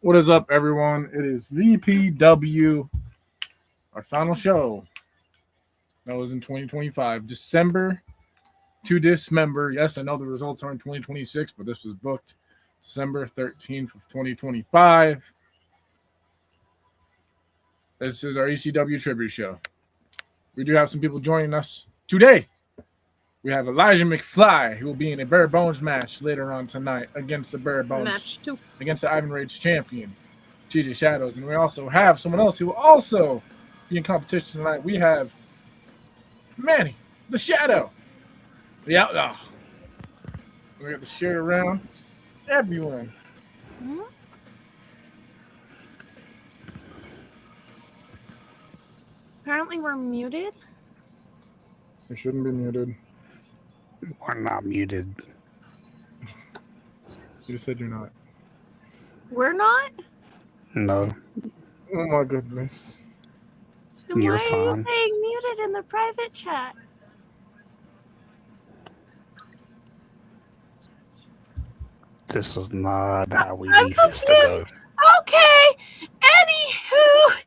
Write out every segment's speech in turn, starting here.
What is up, everyone? It is VPW, our final show. That was in 2025, December to dismember. Yes, I know the results are in 2026, but this was booked December 13th of 2025. This is our ECW tribute show. We do have some people joining us today. We have Elijah McFly, who will be in a bare bones match later on tonight against the bare bones match 2 against the Ivan Rage champion, TJ Shadows. And we also have someone else who will also be in competition tonight. We have Manny, the Shadow, the Outlaw. We got to share around everyone. Mm-hmm. Apparently we're muted. We shouldn't be muted. We're not muted. You just said you're not. We're not? No. Oh my goodness. Then You're why are you fine. saying muted in the private chat? This is not how we I'm need this to confused. go. Okay. Anywho,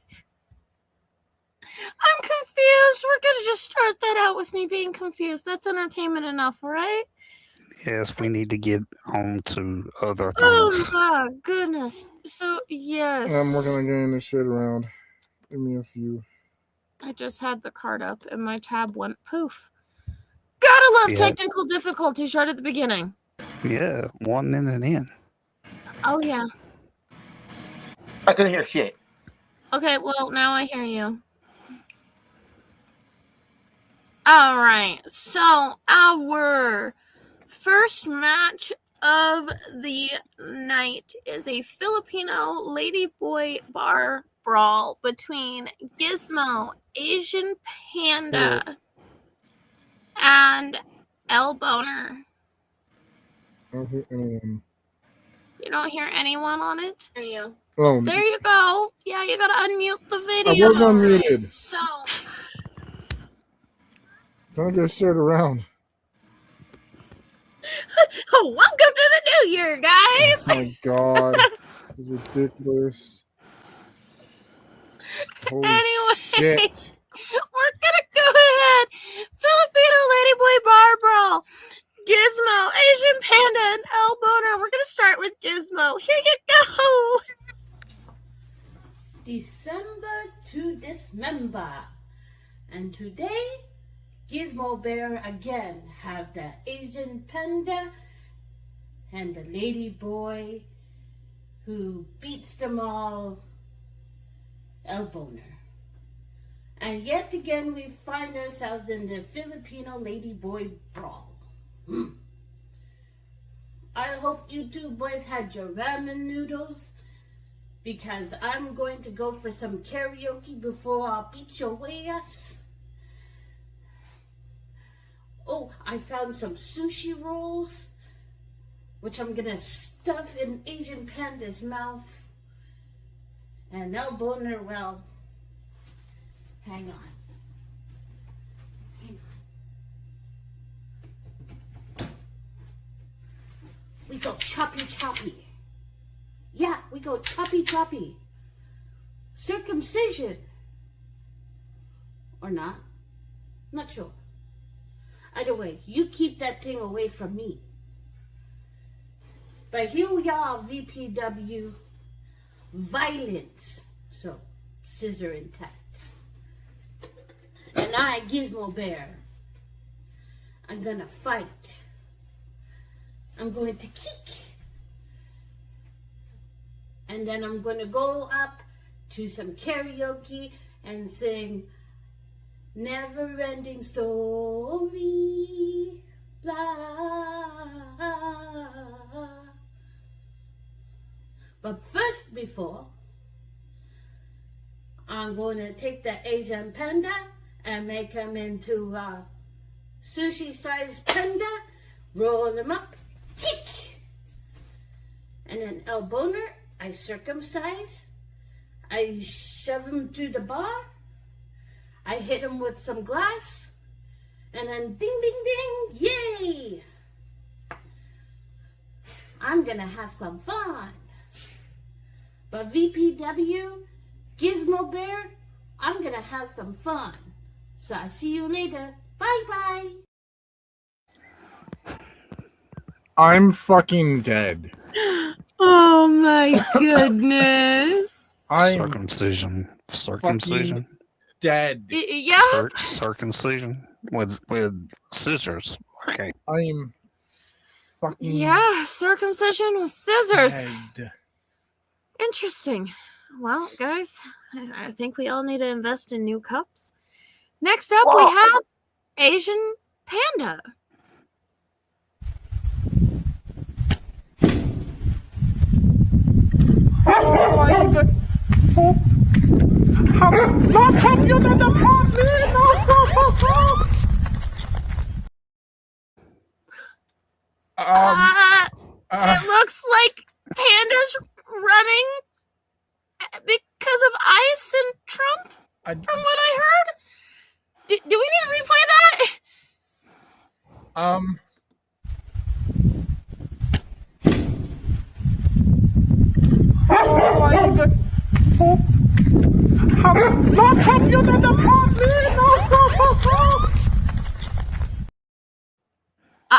I'm confused. We're going to just start that out with me being confused. That's entertainment enough, all right? Yes, we need to get on to other things. Oh my goodness. So, yes. I'm working on getting this shit around. Give me a few. I just had the card up and my tab went poof. Gotta love technical difficulties right at the beginning. Yeah, 1 minute in. Oh, yeah. I couldn't hear shit. Okay, well, now I hear you. All right, so our first match of the night is a Filipino ladyboy bar brawl between Gizmo, Asian Panda, and El Boner. I don't hear anyone. You don't hear anyone on it? There you. Oh, there you go. Yeah, you gotta unmute the video. I was unmuted. So. Trying to get shared around. Oh, welcome to the new year, guys. Oh my god. This is ridiculous. Holy shit. We're gonna go ahead. Filipino ladyboy bar brawl. Gizmo, Asian Panda, and El Boner. We're gonna start with Gizmo. Here you go. December to dismember. And today, Gizmo Bear again have the Asian Panda and the lady boy who beats them all, El Boner. And yet again we find ourselves in the Filipino lady boy brawl. I hope you two boys had your ramen noodles, because I'm going to go for some karaoke before I beat your ass. Oh, I found some sushi rolls, which I'm gonna stuff in Asian Panda's mouth. And El Boner, well, hang on. We go choppy choppy. Yeah, we go choppy choppy. Circumcision. Or not. Not sure. Either way, you keep that thing away from me. But here we are, VPW. Violence. So, scissor intact. And I, Gizmo Bear, I'm gonna fight. I'm going to kick. And then I'm going to go up to some karaoke and sing Never Ending Story. Blah. But first, before, I'm going to take the Asian Panda and make him into a sushi-sized panda, roll him up, kick. And then El Boner, I circumcise, I shove him to the bar, I hit him with some glass, and then ding, ding, ding, yay! I'm gonna have some fun. But VPW, Gizmo Bear, I'm gonna have some fun. So I'll see you later. Bye-bye. I'm fucking dead. Oh my goodness. I'm Circumcision. dead. Yeah. Circumcision with scissors. Okay. I'm fucking Yeah, circumcision with scissors. dead. Interesting. Well, guys, I think we all need to invest in new cups. Next up, we Whoa. have Asian Panda. It looks like Panda's running because of ice and Trump, from what I heard. Do we need to replay that?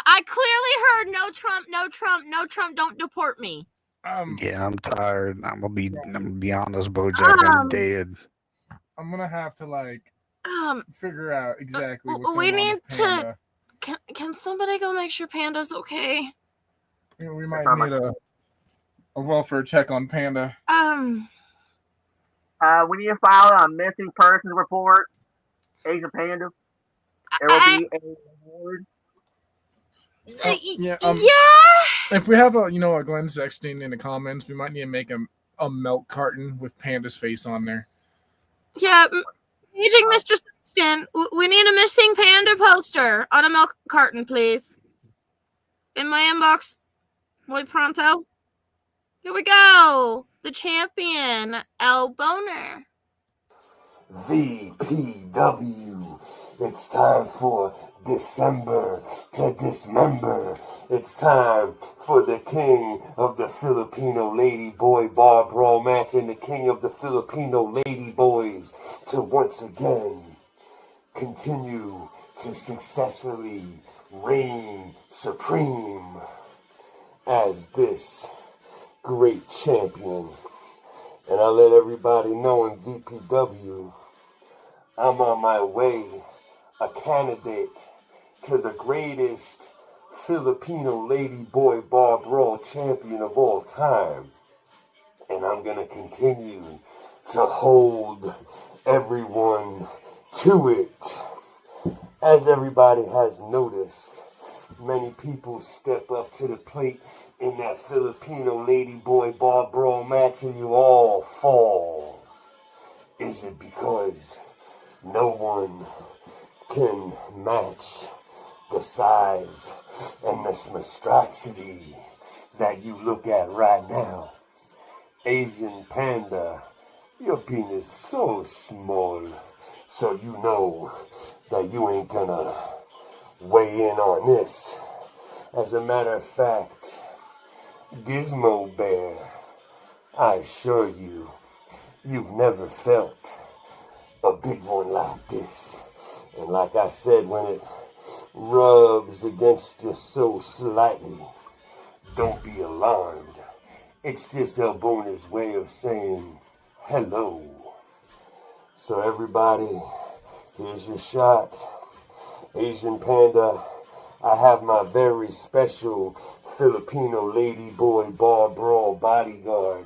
I clearly heard no Trump, no Trump, no Trump, don't deport me. Yeah, I'm tired. I'm gonna be honest, Bojack. I'm dead. I'm gonna have to figure out exactly what's we going on need with Panda. Can somebody go make sure Panda's okay? We might need a welfare check on Panda. We need to file a missing persons report. Asian Panda. There will be a reward. Yeah. If we have a Glenn Sexton in the comments, we might need to make a milk carton with Panda's face on there. Yeah, paging Mr. Sexton, we need a missing panda poster on a milk carton, please. In my inbox, muy pronto. Here we go. The champion, El Boner. VPW. It's time for December to dismember. It's time for the king of the Filipino lady boy bar brawl match and the king of the Filipino lady boys to once again continue to successfully reign supreme as this great champion. And I let everybody know in VPW, I'm on my way, a candidate to the greatest Filipino lady boy bar brawl champion of all time. And I'm going to continue to hold everyone to it. As everybody has noticed, many people step up to the plate in that Filipino lady boy bar brawl match and you all fall. Is it because no one can match the size and the monstrosity that you look at right now? Asian Panda, your penis is so small, so you know that you ain't gonna weigh in on this. As a matter of fact, Gizmo Bear, I assure you, you've never felt a big one like this. And like I said, when it rubs against you so slightly, don't be alarmed. It's just El Boner's way of saying hello. So everybody, here's your shot. Asian Panda, I have my very special Filipino lady boy bar brawl bodyguard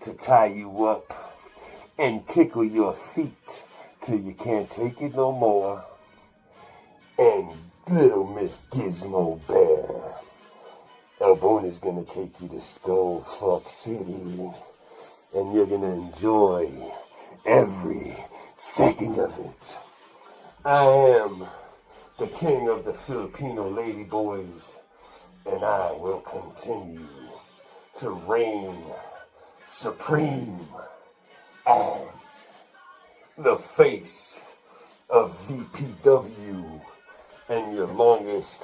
to tie you up and tickle your feet till you can't take it no more. And little Miss Gizmo Bear, El Boner's gonna take you to Skull Fuck City, and you're gonna enjoy every second of it. I am the king of the Filipino lady boys, and I will continue to reign supreme as the face of VPW and your longest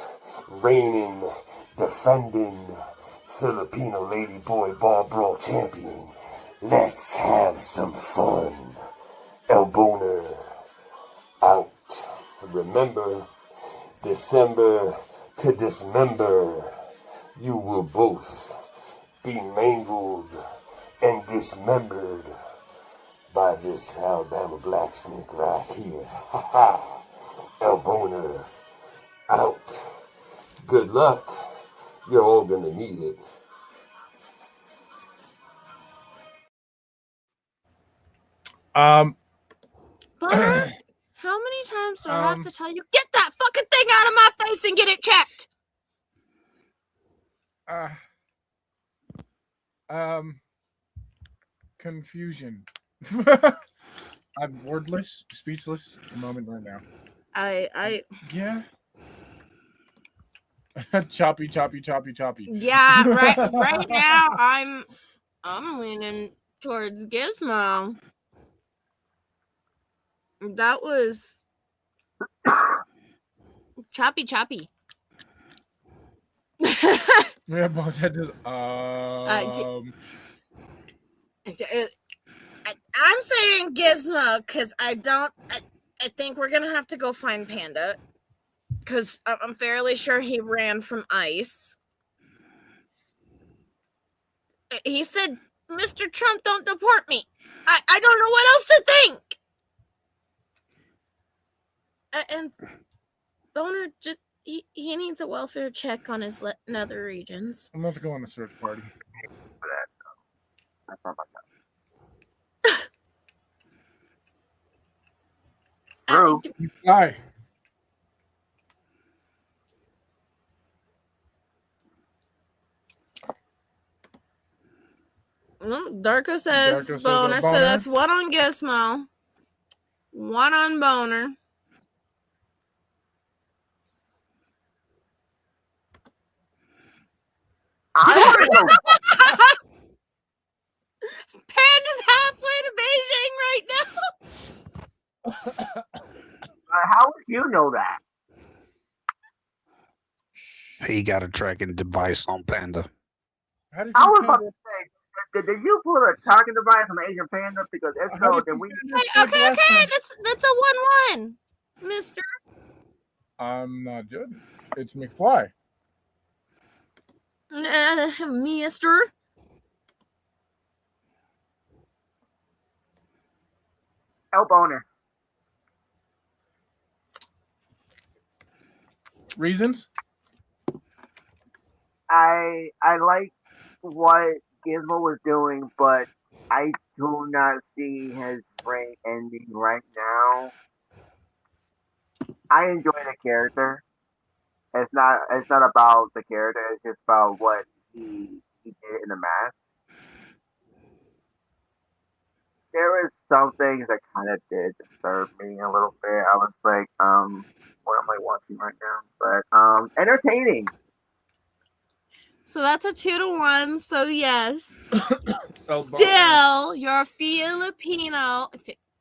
reigning, defending Filipino lady boy bar brawl champion. Let's have some fun. Elboner out. Remember, December to dismember. You will both be mangled and dismembered by this Alabama black snake right here. Ha ha. Elboner out. Good luck. You're all gonna need it. Boner, how many times do I have to tell you, get that fucking thing out of my face and get it checked? Confusion. I'm wordless, speechless at the moment right now. Yeah. choppy. Yeah, right now I'm leaning towards Gizmo. That was choppy. Yeah, but that just I'm saying Gizmo because I think we're gonna have to go find Panda because I'm fairly sure he ran from ice. He said, "Mr. Trump, don't deport me." I don't know what else to think. And Boner just he needs a welfare check on his nether regions. I'm about to go on a search party. That's not my True. Hi. Darko says Darko says Boner, so Boner. that's one on Gizmo, one on Boner. Panda's halfway to Beijing right now. How would you know that? He got a tracking device on Panda. How did I you was about Panda- to say, did you pull a tracking device from Asian Panda? Because if how so, did then you we. Panda escape Okay, last time? that's a 1-1, Mister. I'm not judging. It's McFly. Mister. Elboner. Reasons? I like what Gizmo was doing, but I do not see his reign ending right now. I enjoy the character. It's not about the character. It's just about what he did in the mask. There is some things that kind of did disturb me a little bit. I was like, what am I watching right now? But entertaining. So that's a 2-1. So yes, Oh, still you're Filipino.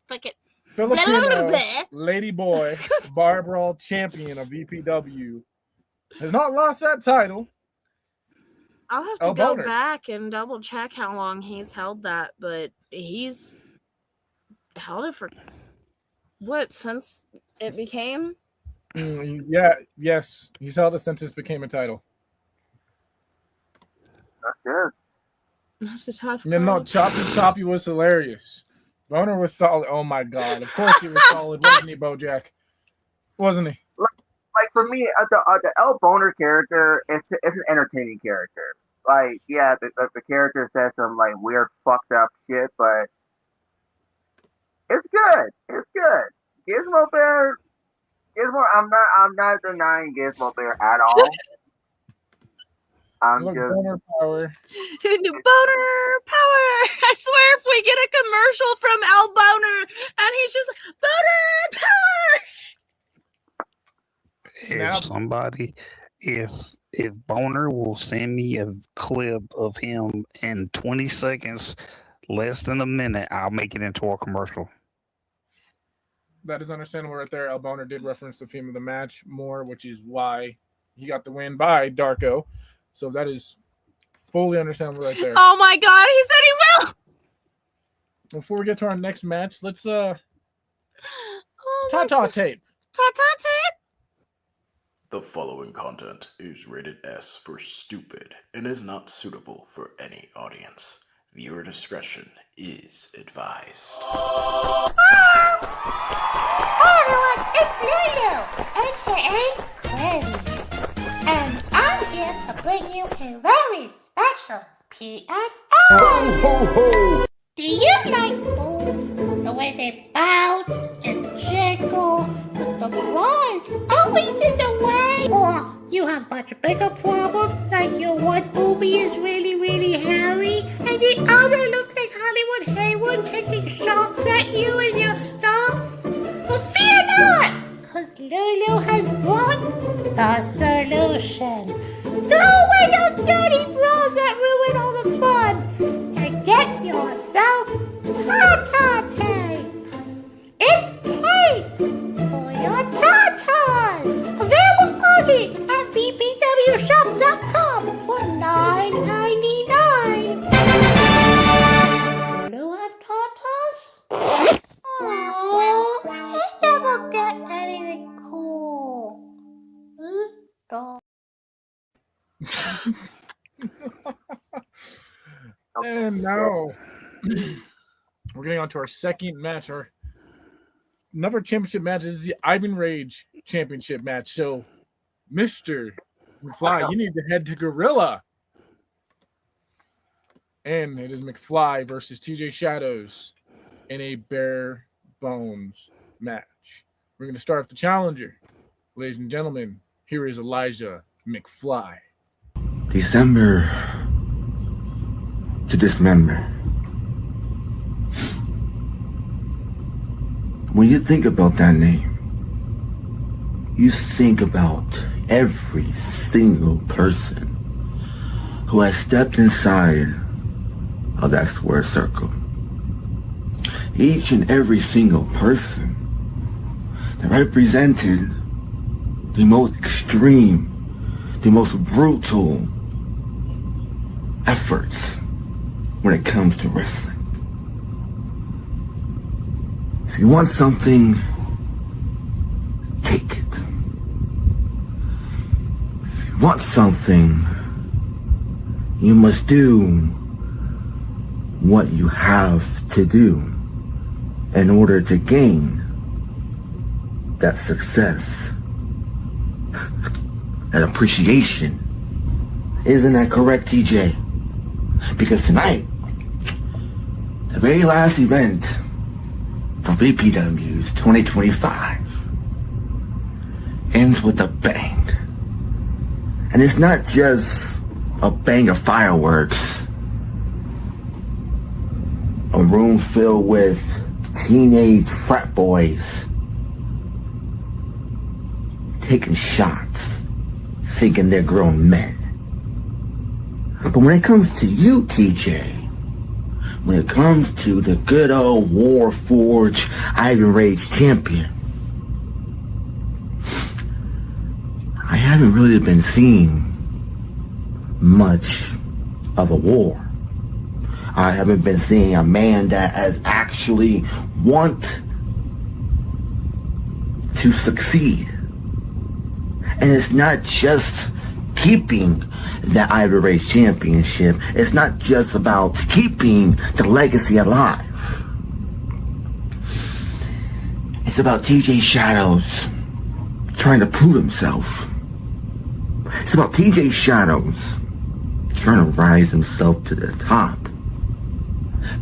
Fuck it. Filipino lady boy bar brawl champion of VPW has not lost that title. I'll have to go back and double check how long he's held that, but he's held it for what, since it became? Yes, he's held it since this became a title. That's good. That's a tough call. Yeah, no, Choppy was hilarious. Boner was solid. Oh my god! Of course he was solid, wasn't he, BoJack? Wasn't he? Like for me, the El Boner character, it's an entertaining character. Like, yeah, the character says some like weird, fucked up shit, but it's good. It's good. Gizmo Bear, I'm not denying Gizmo Bear at all. Look, Boner power. Boner power! I swear, if we get a commercial from Al Boner and he's just Boner power. If Boner will send me a clip of him in 20 seconds, less than a minute, I'll make it into a commercial. That is understandable right there. El Boner did reference the theme of the match more, which is why he got the win by Darko. So that is fully understandable right there. Oh my god, he said he will! Before we get to our next match, let's Oh my ta-ta tape. Ta-ta tape. The following content is rated S for stupid and is not suitable for any audience. Viewer discretion is advised. Hi everyone, it's Lulu, aka Crazy. And I'm here to bring you a very special PSA. Do you like boobs? The way they bounce and jiggle, but the bra is always in the way? Or you have much bigger problems, like your one boobie is really, really hairy, and the other looks like Hollywood Haywood taking shots at you and your stuff? Well, fear not, because Lulu has brought the solution. Throw away those dirty bras that ruin all the fun, and get yourself ta-ta tape. It's tape for your tatas. Available only at VPWshop.com for $9.99. Do you have tatas? Oh, I never get anything cool. And now we're getting on to our second match, our another championship match. This is the Ivan Rage championship match. So, Mr. McFly, you need to head to Gorilla. And it is McFly versus TJ Shadows in a bare bones match. We're going to start with the challenger. Ladies and gentlemen, here is Elijah McFly. December to dismember. When you think about that name, you think about every single person who has stepped inside of that square circle. Each and every single person that represented the most extreme, the most brutal efforts when it comes to wrestling. If you want something, take it. If you want something, you must do what you have to do in order to gain that success, that appreciation. Isn't that correct, TJ? Because tonight, the very last event for VPW's 2025 ends with a bang. And it's not just a bang of fireworks, a room filled with teenage frat boys taking shots, thinking they're grown men. But when it comes to you, TJ, when it comes to the good old Warforged Ivan Rage champion, I haven't really been seeing much of a war. I haven't been seeing a man that has actually want to succeed. And it's not just keeping that Ivan Rage championship. It's not just about keeping the legacy alive. It's about TJ Shadows trying to prove himself. It's about TJ Shadows trying to rise himself to the top.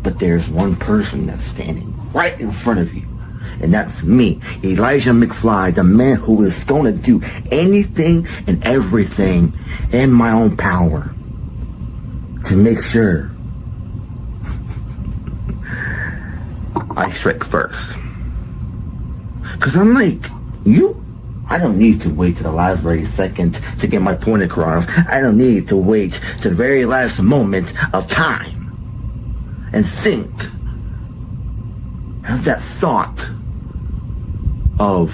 But there's one person that's standing right in front of you. And that's me, Elijah McFly, the man who is going to do anything and everything in my own power to make sure I strike first. Because I'm like, you? I don't need to wait to the last very second to get my point across. I don't need to wait to the very last moment of time and think, have that thought of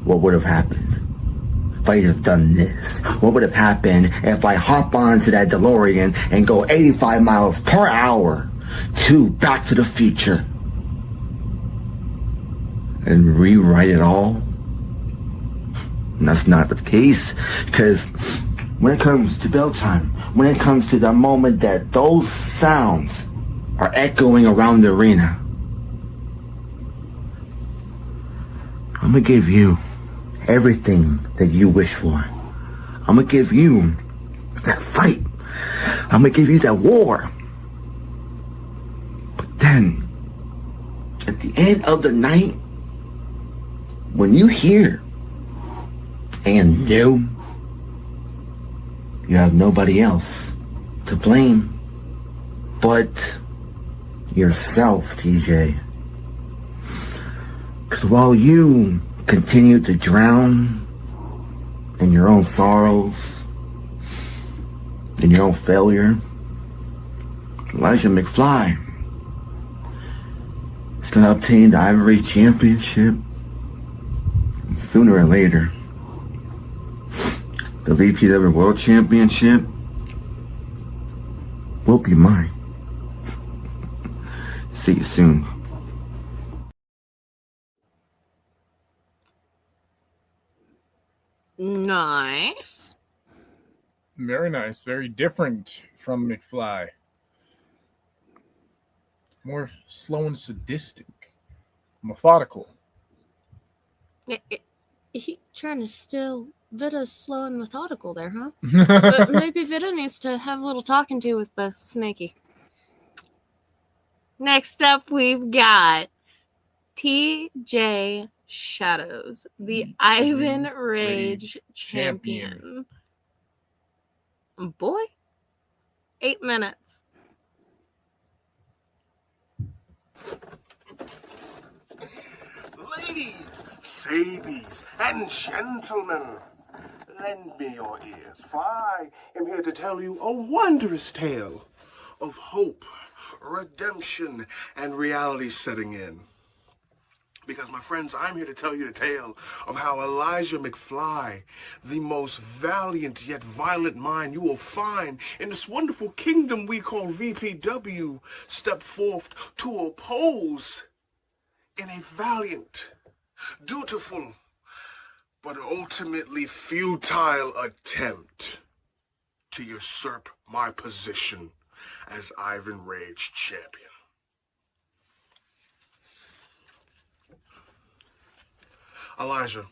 what would have happened if I had done this. What would have happened if I hop onto that DeLorean and go 85 miles per hour to Back to the Future and rewrite it all? And that's not the case, because when it comes to bell time, when it comes to the moment that those sounds are echoing around the arena, I'm gonna give you everything that you wish for. I'm gonna give you that fight. I'm gonna give you that war. But then, at the end of the night, when you hear and know you have nobody else to blame but yourself, TJ. Because while you continue to drown in your own sorrows, in your own failure, Elijah McFly is going to obtain the Ivory Championship. Sooner or later, the VPW World Championship will be mine. See you soon. Nice. Very nice. Very different from McFly. More slow and sadistic. Methodical. He trying to steal Vita's slow and methodical there, huh? But maybe Vita needs to have a little talking to with the Snaky. Next up, we've got TJ Shadows, the Ivan Rage champion. Boy, 8 minutes. Ladies, babies, and gentlemen, lend me your ears, for I am here to tell you a wondrous tale of hope, redemption, and reality setting in. Because, my friends, I'm here to tell you the tale of how Elijah McFly, the most valiant yet violent mind you will find in this wonderful kingdom we call VPW, stepped forth to oppose in a valiant, dutiful, but ultimately futile attempt to usurp my position as Ivan Rage champion. Elijah,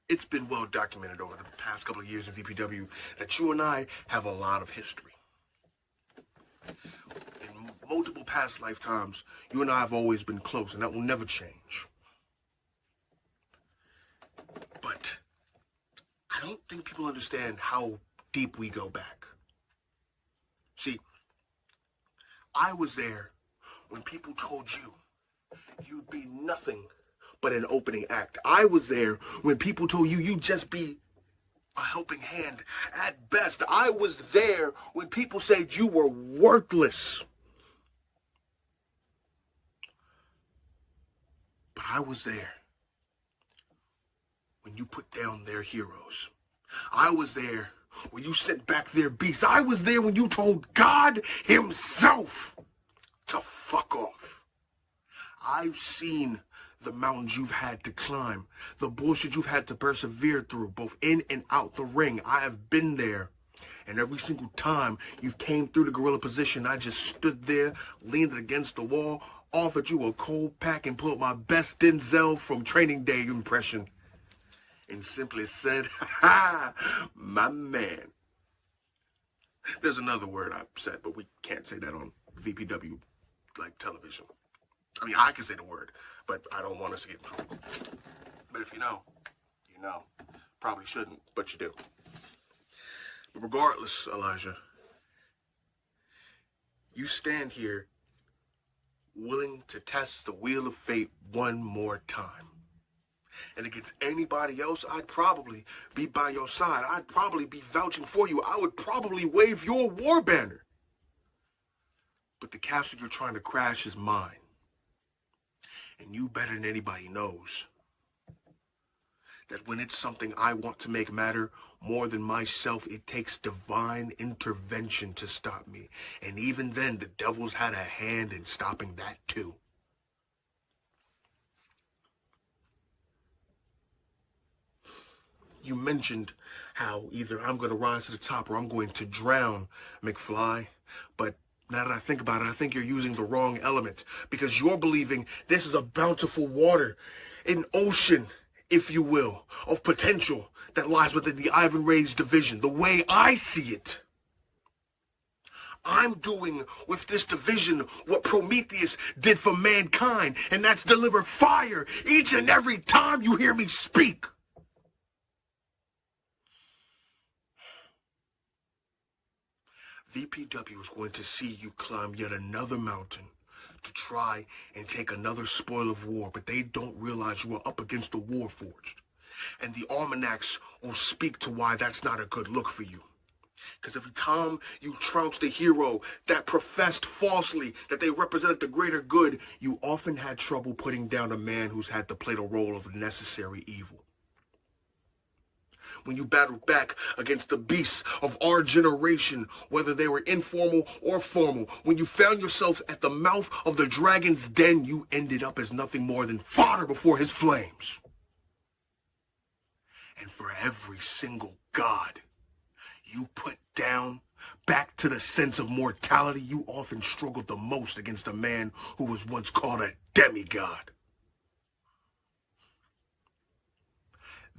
it's been well documented over the past couple of years in VPW that you and I have a lot of history. In multiple past lifetimes, you and I have always been close, and that will never change. But I don't think people understand how deep we go back. See, I was there when people told you you'd be nothing but an opening act. I was there when people told you you'd just be a helping hand at best. I was there when people said you were worthless. But I was there when you put down their heroes. I was there when you sent back their beasts. I was there when you told God himself to fuck off. I've seen the mountains you've had to climb, the bullshit you've had to persevere through, both in and out the ring. I have been there. And every single time you've came through the gorilla position, I just stood there, leaned against the wall, offered you a cold pack, and pulled my best Denzel from Training Day impression. And simply said, ha, my man. There's another word I said, but we can't say that on VPW, like television. I mean, I can say the word, but I don't want us to get in trouble. But if you know, you know. Probably shouldn't, but you do. But regardless, Elijah, you stand here willing to test the wheel of fate one more time. And against anybody else, I'd probably be by your side. I'd probably be vouching for you. I would probably wave your war banner. But the castle you're trying to crash is mine. And you better than anybody knows that when it's something I want to make matter more than myself, it takes divine intervention to stop me. And even then, the devil's had a hand in stopping that too. You mentioned how either I'm going to rise to the top or I'm going to drown, McFly. But now that I think about it, I think you're using the wrong element, because you're believing this is a bountiful water, an ocean, if you will, of potential that lies within the Ivan Ray's division. The way I see it, I'm doing with this division what Prometheus did for mankind, and that's deliver fire each and every time you hear me speak. VPW is going to see you climb yet another mountain to try and take another spoil of war, but they don't realize you are up against the Warforged. And the almanacs will speak to why that's not a good look for you. Because every time you trounced a hero that professed falsely that they represented the greater good, you often had trouble putting down a man who's had to play the role of necessary evil. When you battled back against the beasts of our generation, whether they were informal or formal, when you found yourself at the mouth of the dragon's den, you ended up as nothing more than fodder before his flames. And for every single god you put down, back to the sense of mortality, you often struggled the most against a man who was once called a demigod.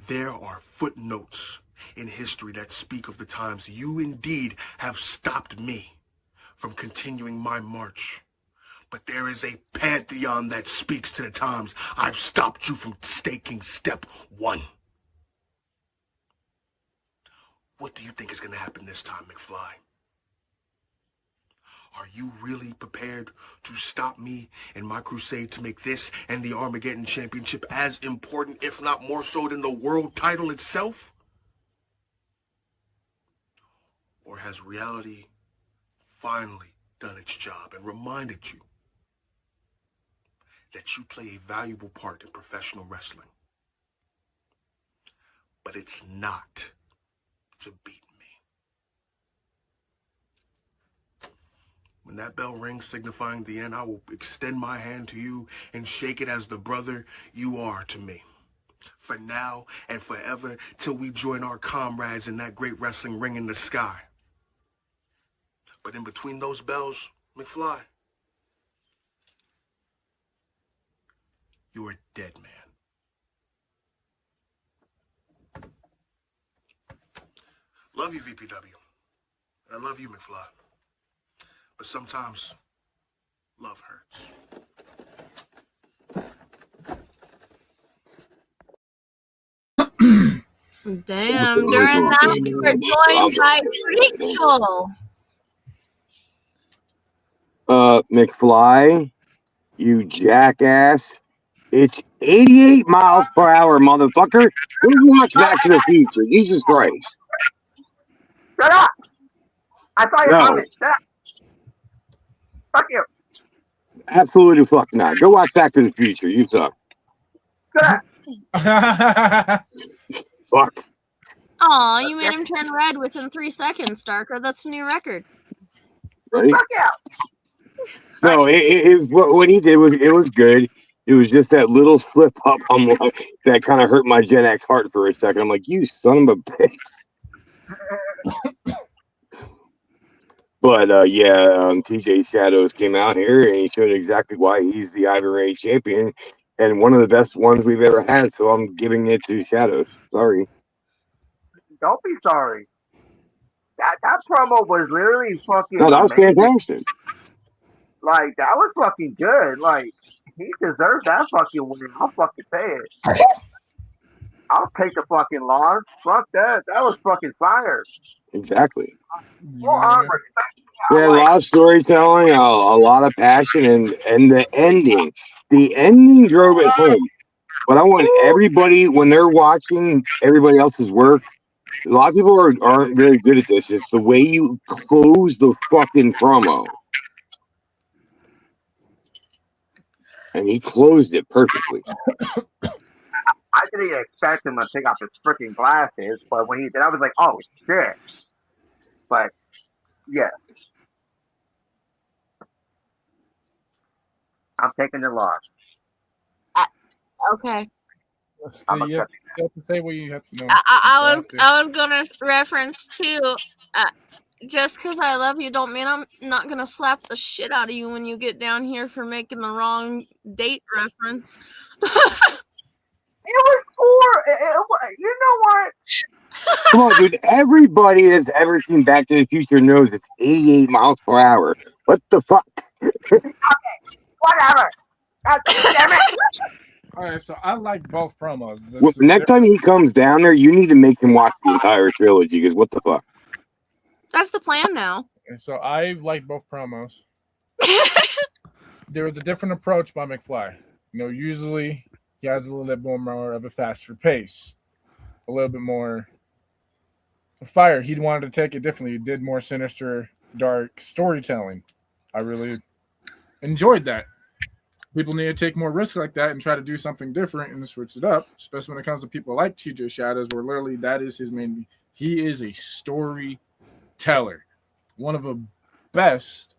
There are footnotes in history that speak of the times you indeed have stopped me from continuing my march. But there is a pantheon that speaks to the times I've stopped you from taking step one. What do you think is going to happen this time, McFly? Are you really prepared to stop me in my crusade to make this and the Armageddon Championship as important, if not more so, than the world title itself? Or has reality finally done its job and reminded you that you play a valuable part in professional wrestling? But it's not to beat me. When that bell rings signifying the end, I will extend my hand to you and shake it as the brother you are to me. For now and forever, till we join our comrades in that great wrestling ring in the sky. But in between those bells, McFly, you're a dead man. Love you, VPW. I love you, McFly. But sometimes love hurts. Damn, during that we were joined by Rachel. McFly, you jackass. It's 88 miles per hour, motherfucker. Go watch Back to the Future. Jesus Christ. Shut up! I saw your No. comment. Shut up. Fuck you. Absolutely fuck not. Go watch Back to the Future. You suck. Shut up. Fuck. Aw, you made him turn red within 3 seconds, Darker. That's a new record. Right? Fuck you. No, what he did was good. It was just that little slip up that kind of hurt my Gen X heart for a second. I'm like, you son of a bitch. But TJ Shadows came out here and he showed exactly why he's the Ivan Ray champion and one of the best ones we've ever had. So I'm giving it to Shadows. Sorry. Don't be sorry. That promo was literally fucking No, that was amazing. fantastic. Like, that was fucking good. Like, he deserves that fucking win. I'll fucking say it. I'll take the fucking loss. Fuck that. That was fucking fire. Exactly. Well, Yeah, a lot of storytelling, a lot of passion, and the ending. The ending drove it home. But I want everybody, when they're watching everybody else's work, a lot of people aren't very good at this. It's the way you close the fucking promo. And he closed it perfectly. I didn't expect him to take off his freaking glasses, but when he did, I was like, oh shit. But yeah, I'm taking the loss. Okay. So you have to say what you have to know. I was gonna reference too. Just because I love you don't mean I'm not gonna slap the shit out of you when you get down here for making the wrong date reference. It was 4. You know what? Come on, dude. Everybody that's ever seen Back to the Future knows it's 88 miles per hour. What the fuck? Okay, whatever. God damn it. All right, so I like both promos. Well, next time he comes down there, you need to make him watch the entire trilogy. Because what the fuck? That's the plan now. So I like both promos. There was a different approach by McFly. Usually he has a little bit more of a faster pace, a little bit more fire. He wanted to take it differently. He did more sinister, dark storytelling. I really enjoyed that. People need to take more risks like that and try to do something different and switch it up, especially when it comes to people like TJ Shadows, where literally that is his main. He is a storyteller, one of the best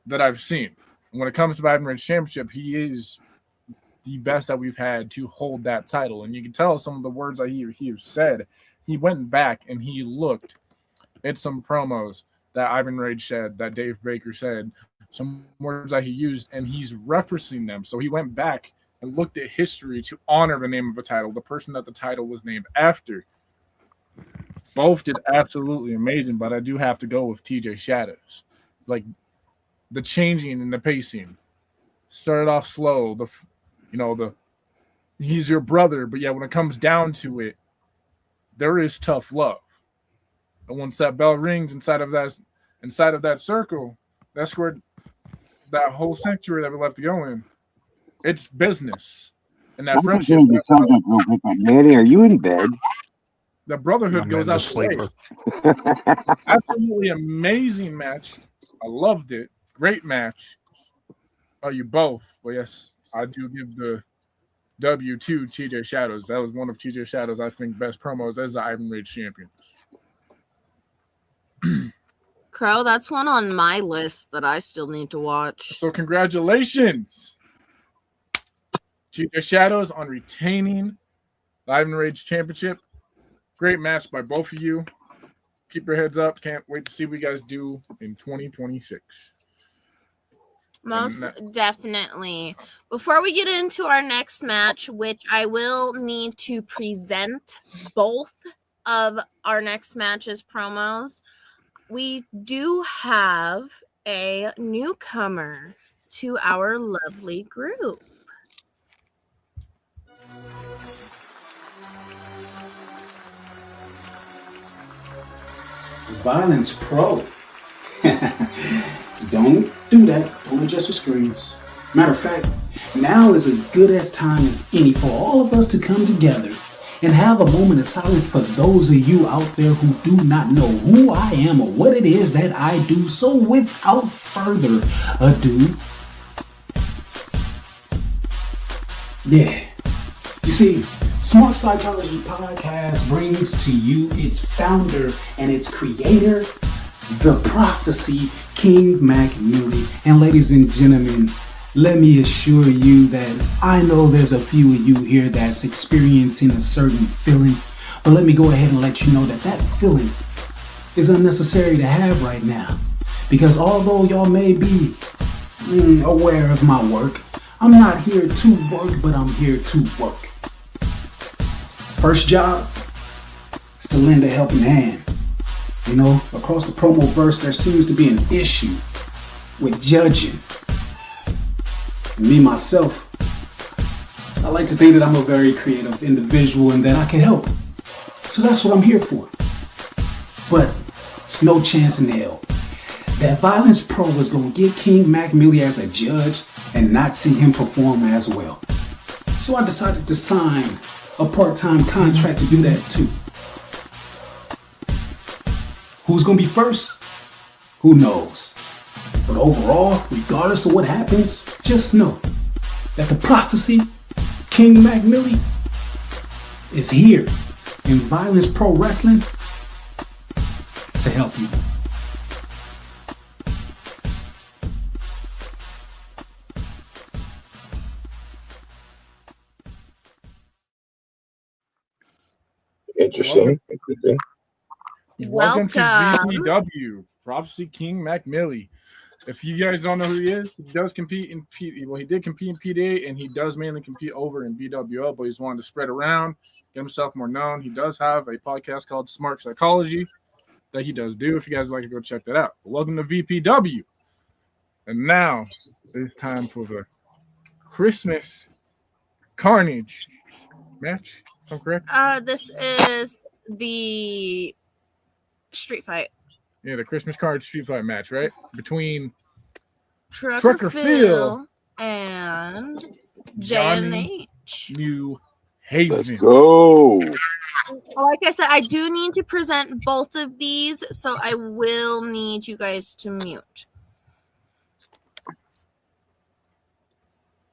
that I've seen. When it comes to the Iron Range Championship, he is the best that we've had to hold that title. And you can tell some of the words that he has said. He went back and he looked at some promos that Ivan Rage said, that Dave Baker said, some words that he used, and he's referencing them. So he went back and looked at history to honor the name of the title, the person that the title was named after. Both did absolutely amazing, but I do have to go with TJ Shadows. Like the changing and the pacing. Started off slow. He's your brother, but yeah, when it comes down to it, there is tough love. And once that bell rings inside of that circle, that squared that whole sanctuary that we left to go in. It's business. And that friendship. Manny, are you in bed? The brotherhood goes out sleeper. Absolutely amazing match. I loved it. Great match. Oh, you both. Well, yes, I do give the W to TJ Shadows. That was one of TJ Shadows, I think, best promos as the Iron Rage champion. Crow, that's one on my list that I still need to watch. So congratulations, TJ Shadows, on retaining the Iron Rage championship. Great match by both of you. Keep your heads up. Can't wait to see what you guys do in 2026. Most definitely. Before we get into our next match, which I will need to present both of our next matches promos, we do have a newcomer to our lovely group. Violence Pro. Don't do that. Don't adjust your screens. Matter of fact, now is as good as time as any for all of us to come together and have a moment of silence for those of you out there who do not know who I am or what it is that I do. So without further ado, you see, Smart Psychology Podcast brings to you its founder and its creator, the Prophecy, King McNeely. And ladies and gentlemen, let me assure you that I know there's a few of you here that's experiencing a certain feeling, but let me go ahead and let you know that that feeling is unnecessary to have right now. Because although y'all may be aware of my work, I'm not here to work, but I'm here to work. First job is to lend a helping hand. You know, across the promo verse, there seems to be an issue with judging. And me, myself, I like to think that I'm a very creative individual and that I can help. So that's what I'm here for. But there's no chance in hell that Violence Pro was going to get King McNeely as a judge and not see him perform as well. So I decided to sign a part-time contract to do that too. Who's going to be first? Who knows? But overall, regardless of what happens, just know that the Prophecy, King McNeely, is here in Violence Pro Wrestling to help you. Interesting. Welcome to VPW, Prophecy King McMillie. If you guys don't know who he is, he does compete in he did compete in PDA, and he does mainly compete over in BWL, but he's wanting to spread around, get himself more known. He does have a podcast called Smart Psychology that he does do. If you guys would like to go check that out. But welcome to VPW. And now it's time for the Christmas Carnage match. If I'm correct? This is the street fight. Yeah, the Christmas Carnage street fight match, right? Between Trucker Phil and Johnny J&H. New Haven. Let's go. Like I said, I do need to present both of these, so I will need you guys to mute.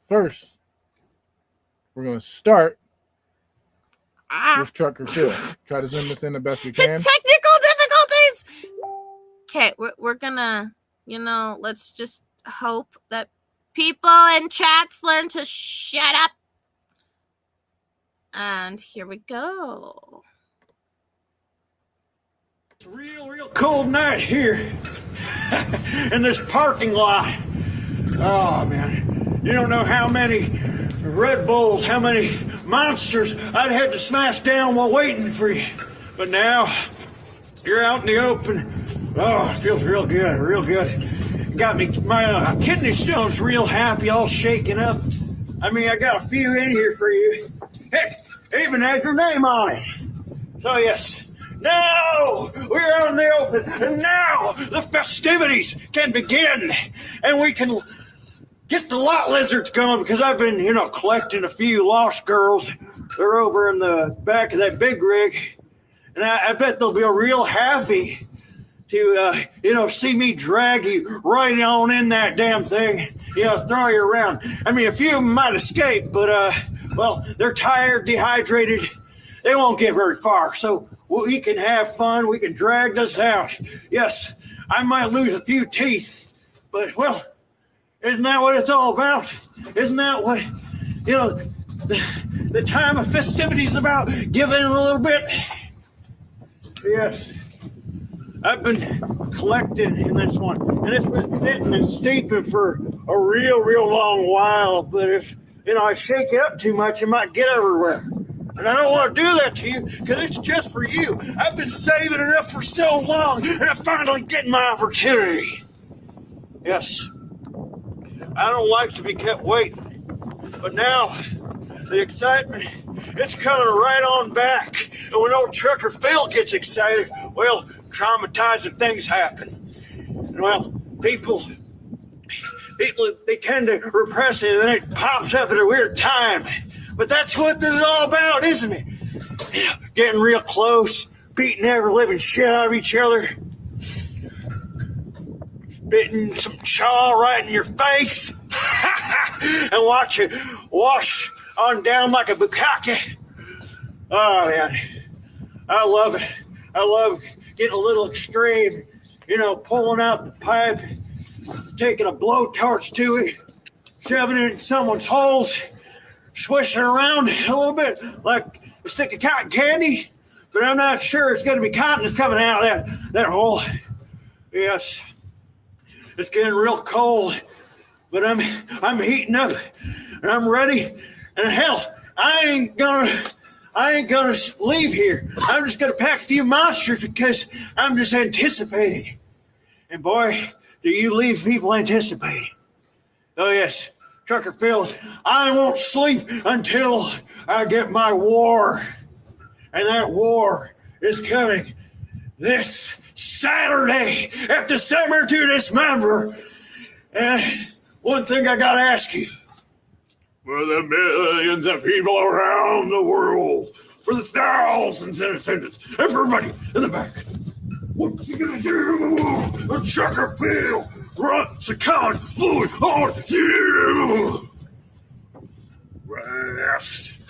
First, we're going to start with Trucker Phil. Try to zoom this in the best we can. Technical difficulties! Okay, we're gonna, let's just hope that people in chats learn to shut up. And here we go. It's a real cold night here in this parking lot. Oh, man. You don't know how many Red Bulls, how many monsters I'd had to smash down while waiting for you. But now, you're out in the open. Oh, it feels real good, real good. Got me, my kidney stone's real happy, all shaken up. I mean, I got a few in here for you. Heck, it even has your name on it. So yes, now we're out in the open, and now the festivities can begin, and we can get the lot lizards going, because I've been, collecting a few lost girls. They're over in the back of that big rig, and I bet they'll be real happy to, see me drag you right on in that damn thing, throw you around. I mean, a few of them might escape, but, well, they're tired, dehydrated. They won't get very far, so we can have fun. We can drag this out. Yes, I might lose a few teeth, but, well, isn't that what it's all about? Isn't that what, the time of festivities is about? Giving a little bit? Yes. I've been collecting in this one, and it's been sitting and steeping for a real long while, but if, I shake it up too much, it might get everywhere. And I don't want to do that to you, because it's just for you. I've been saving it up for so long, and I'm finally getting my opportunity. Yes. I don't like to be kept waiting, but now the excitement, it's coming right on back. And when old Trucker Phil gets excited, well, traumatizing things happen. And well, people, they tend to repress it, and then it pops up at a weird time. But that's what this is all about, isn't it? Getting real close, beating every living shit out of each other, spitting some chaw right in your face, and watch it wash on down like a bukkake. Oh, man. I love it. I love getting a little extreme, pulling out the pipe, taking a blowtorch to it, shoving it in someone's holes, swishing around a little bit like a stick of cotton candy, but I'm not sure it's going to be cotton that's coming out of that hole. Yes. It's getting real cold, but I'm heating up, and I'm ready. And hell, I ain't gonna leave here. I'm just gonna pack a few monsters because I'm just anticipating. And boy, do you leave people anticipating. Oh yes, Trucker Phil, I won't sleep until I get my war. And that war is coming this Saturday at December to Dismember. And one thing I gotta ask you, for the millions of people around the world, for the thousands in attendance, everybody in the back, what's he gonna do? The Trucker Phil runs a con fluid on you. Rest.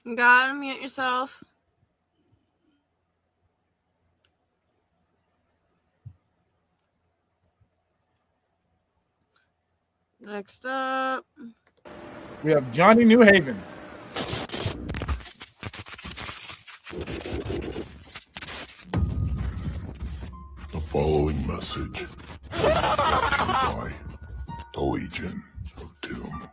You gotta mute yourself. Next up, we have Johnny New Haven. The following message is by the Legion of Doom.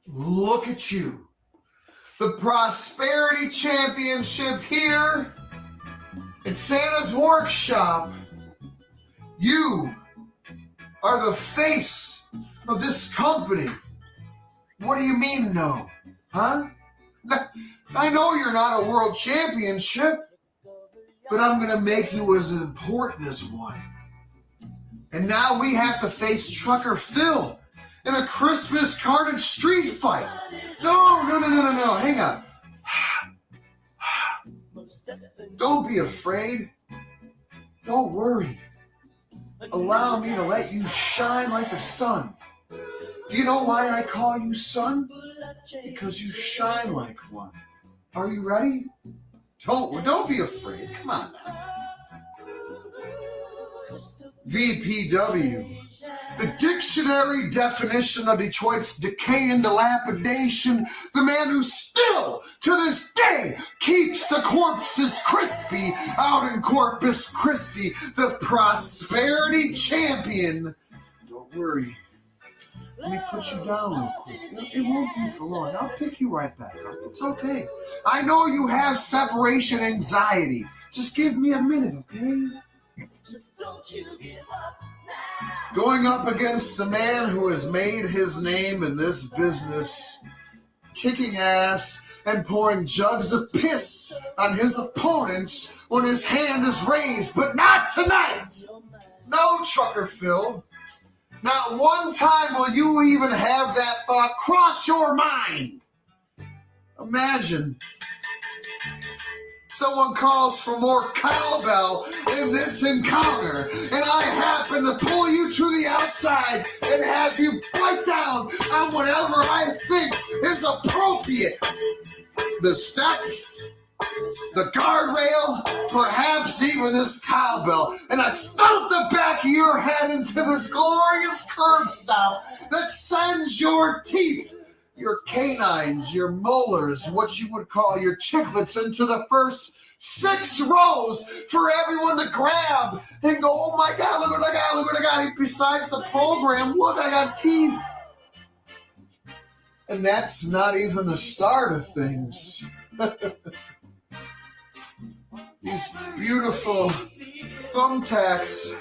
Look at you. The Prosperity Championship here at Santa's Workshop. You are the face of this company. What do you mean, no? Huh? I know you're not a world championship, but I'm going to make you as important as one. And now we have to face Trucker Phil in a Christmas carded street fight. No. Hang on. Don't be afraid. Don't worry. Allow me to let you shine like the sun. Do you know why I call you sun? Because you shine like one. Are you ready? Don't be afraid. Come on now. VPW. The dictionary definition of Detroit's decay and dilapidation. The man who still, to this day, keeps the corpses crispy out in Corpus Christi. The Prosperity Champion. Don't worry. Let me put you down real quick. It won't be for long. I'll pick you right back up. It's okay. I know you have separation anxiety. Just give me a minute, okay? Going up against a man who has made his name in this business, kicking ass and pouring jugs of piss on his opponents when his hand is raised, but not tonight. No, Trucker Phil. Not one time will you even have that thought cross your mind. Imagine someone calls for more cowbell in this encounter, and I happen to pull you to the outside and have you bite down on whatever I think is appropriate. The steps, the guardrail, perhaps even this cowbell, and I stuff the back of your head into this glorious curb stop that sends your teeth, your canines, your molars, what you would call your chiclets, into the first 6 rows for everyone to grab and go, oh my God, look what I got, look what I got. Besides the program, look, I got teeth. And that's not even the start of things. These beautiful thumbtacks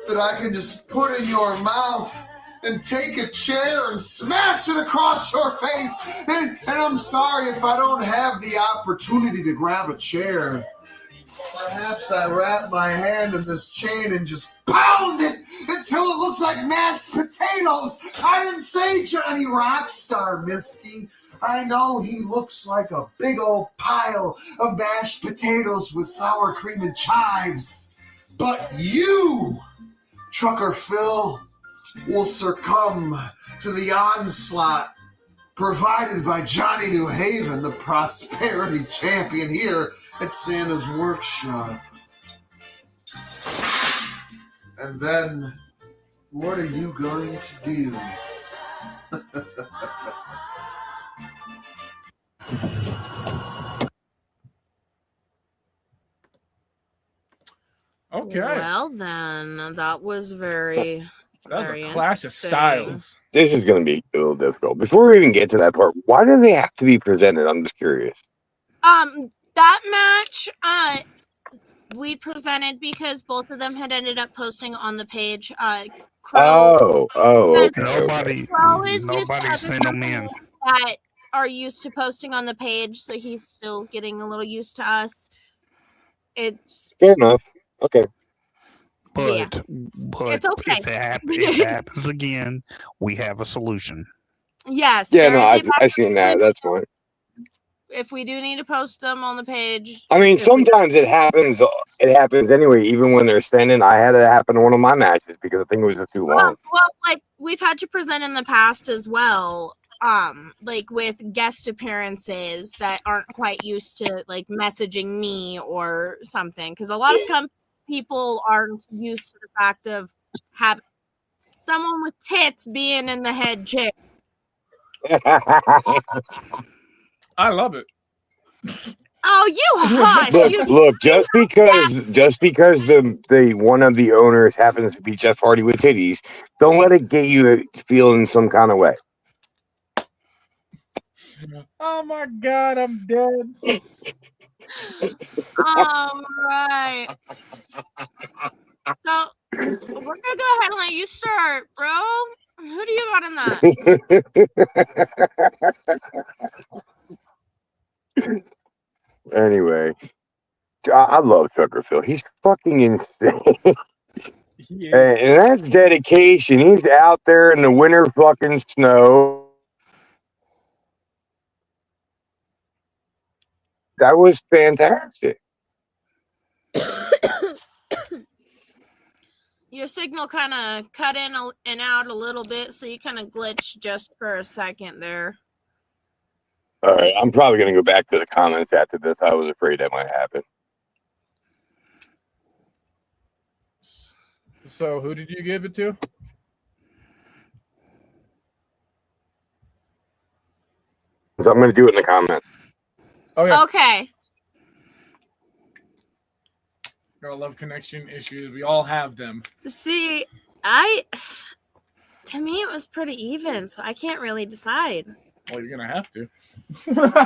that I can just put in your mouth and take a chair and smash it across your face. And I'm sorry if I don't have the opportunity to grab a chair. Perhaps I wrap my hand in this chain and just pound it until it looks like mashed potatoes. I didn't say Johnny Rockstar, Misty. I know he looks like a big old pile of mashed potatoes with sour cream and chives. But you, Trucker Phil, will succumb to the onslaught provided by Johnny New Haven, the Prosperity Champion here at Santa's Workshop. And then, what are you going to do? Okay. Well, then, that was very, That's very a clash of interesting. styles. This is going to be a little difficult. Before we even get to that part, why do they have to be presented? I'm just curious. That match, we presented because both of them had ended up posting on the page. Crow. Okay. Nobody Crow is used to other sent them in. companies that are used to posting on the page, so he's still getting a little used to us. It's Fair enough. Okay. Yeah. But It's okay. if it happens again, we have a solution. Yes. Yeah, there no, is a I seen that. That's fine. if we do need to post them on the page. I mean, if we- sometimes it happens. It happens anyway, even when they're standing. I had it happen in one of my matches because I think it was just too long. well, like we've had to present in the past as well. Like with guest appearances that aren't quite used to like messaging me or something, because a lot of people aren't used to the fact of having someone with tits being in the head chair. I love it. Oh, you hush! Look, just because the one of the owners happens to be Jeff Hardy with titties, don't let it get you feeling some kind of way. Oh my God, I'm dead. All right. So we're gonna go ahead and let you start, bro. Who do you got in that? Anyway, I love Trucker Phil. He's fucking insane. And that's dedication. He's out there in the winter fucking snow. That was fantastic. Your signal kind of cut in and out a little bit, so you kind of glitched just for a second there. All right, I'm probably going to go back to the comments after this. I was afraid that might happen. So, who did you give it to? So I'm going to do it in the comments. Oh, yeah. Okay. Girl love connection issues. We all have them. See, to me, it was pretty even, so I can't really decide. Well, you're going to have to.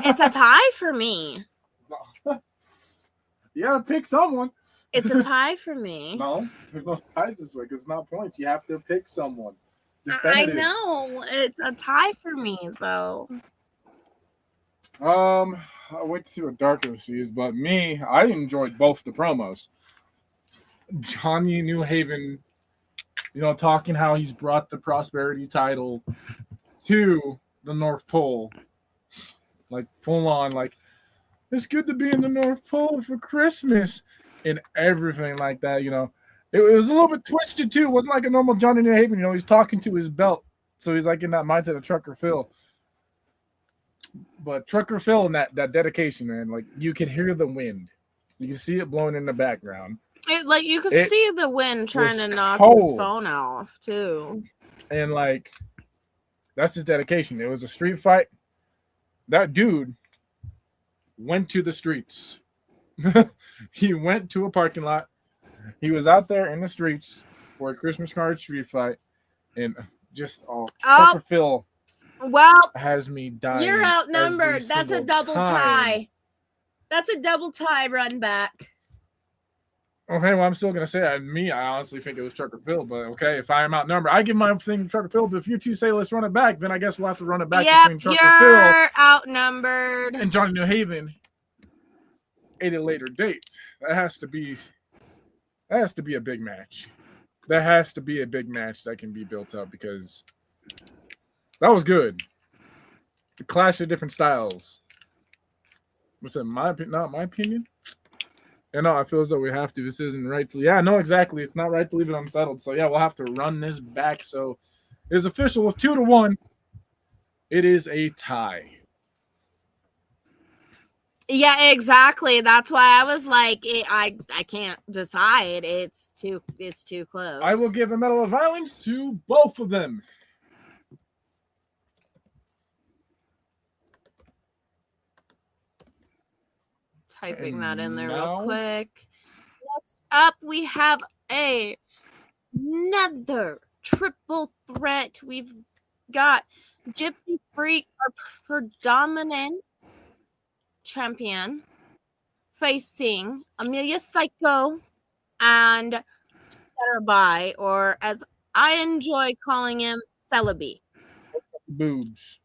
It's a tie for me. You got to pick someone. It's a tie for me. No, there's no ties this way because it's not points. You have to pick someone. I know. It's a tie for me, though. I wait to see what Darko sees, but me, I enjoyed both the promos. Johnny New Haven, talking how he's brought the Prosperity title to the North Pole. Like, full on, like, it's good to be in the North Pole for Christmas and everything like that, It was a little bit twisted, too. It wasn't like a normal Johnny New Haven, he's talking to his belt. So he's, like, in that mindset of Trucker Phil. But Trucker Phil and that dedication, man, like, you can hear the wind. You can see it blowing in the background. You could see the wind trying to knock his phone off, too. And, like, that's his dedication. It was a street fight. That dude went to the streets. He went to a parking lot. He was out there in the streets for a Christmas card street fight. And just, Trucker Phil has me dying. You're outnumbered. That's a double tie. That's a double tie run back. Okay, well, I'm still going to say I honestly think it was Trucker Phil, but okay, if I am outnumbered, I give my thing to Trucker Phil, but if you two say let's run it back, then I guess we'll have to run it back between Trucker Phil outnumbered and Johnny New Haven at a later date. That has to be a big match. That has to be a big match that can be built up because that was good. The clash of different styles. What's that? Not my opinion? Yeah, no, I feel as though we have to. This isn't right to... Yeah, no, exactly. It's not right to leave it unsettled. So, yeah, we'll have to run this back. So, it's official with 2-1. It is a tie. Yeah, exactly. That's why I was like, I can't decide. It's too close. I will give a Medal of Violence to both of them. Typing that in there real quick. Next up, we have another triple threat. We've got Gypsy Freak, our predominant champion, facing Amelia Psycho and Cetterby, or as I enjoy calling him, Celebi. Boobs.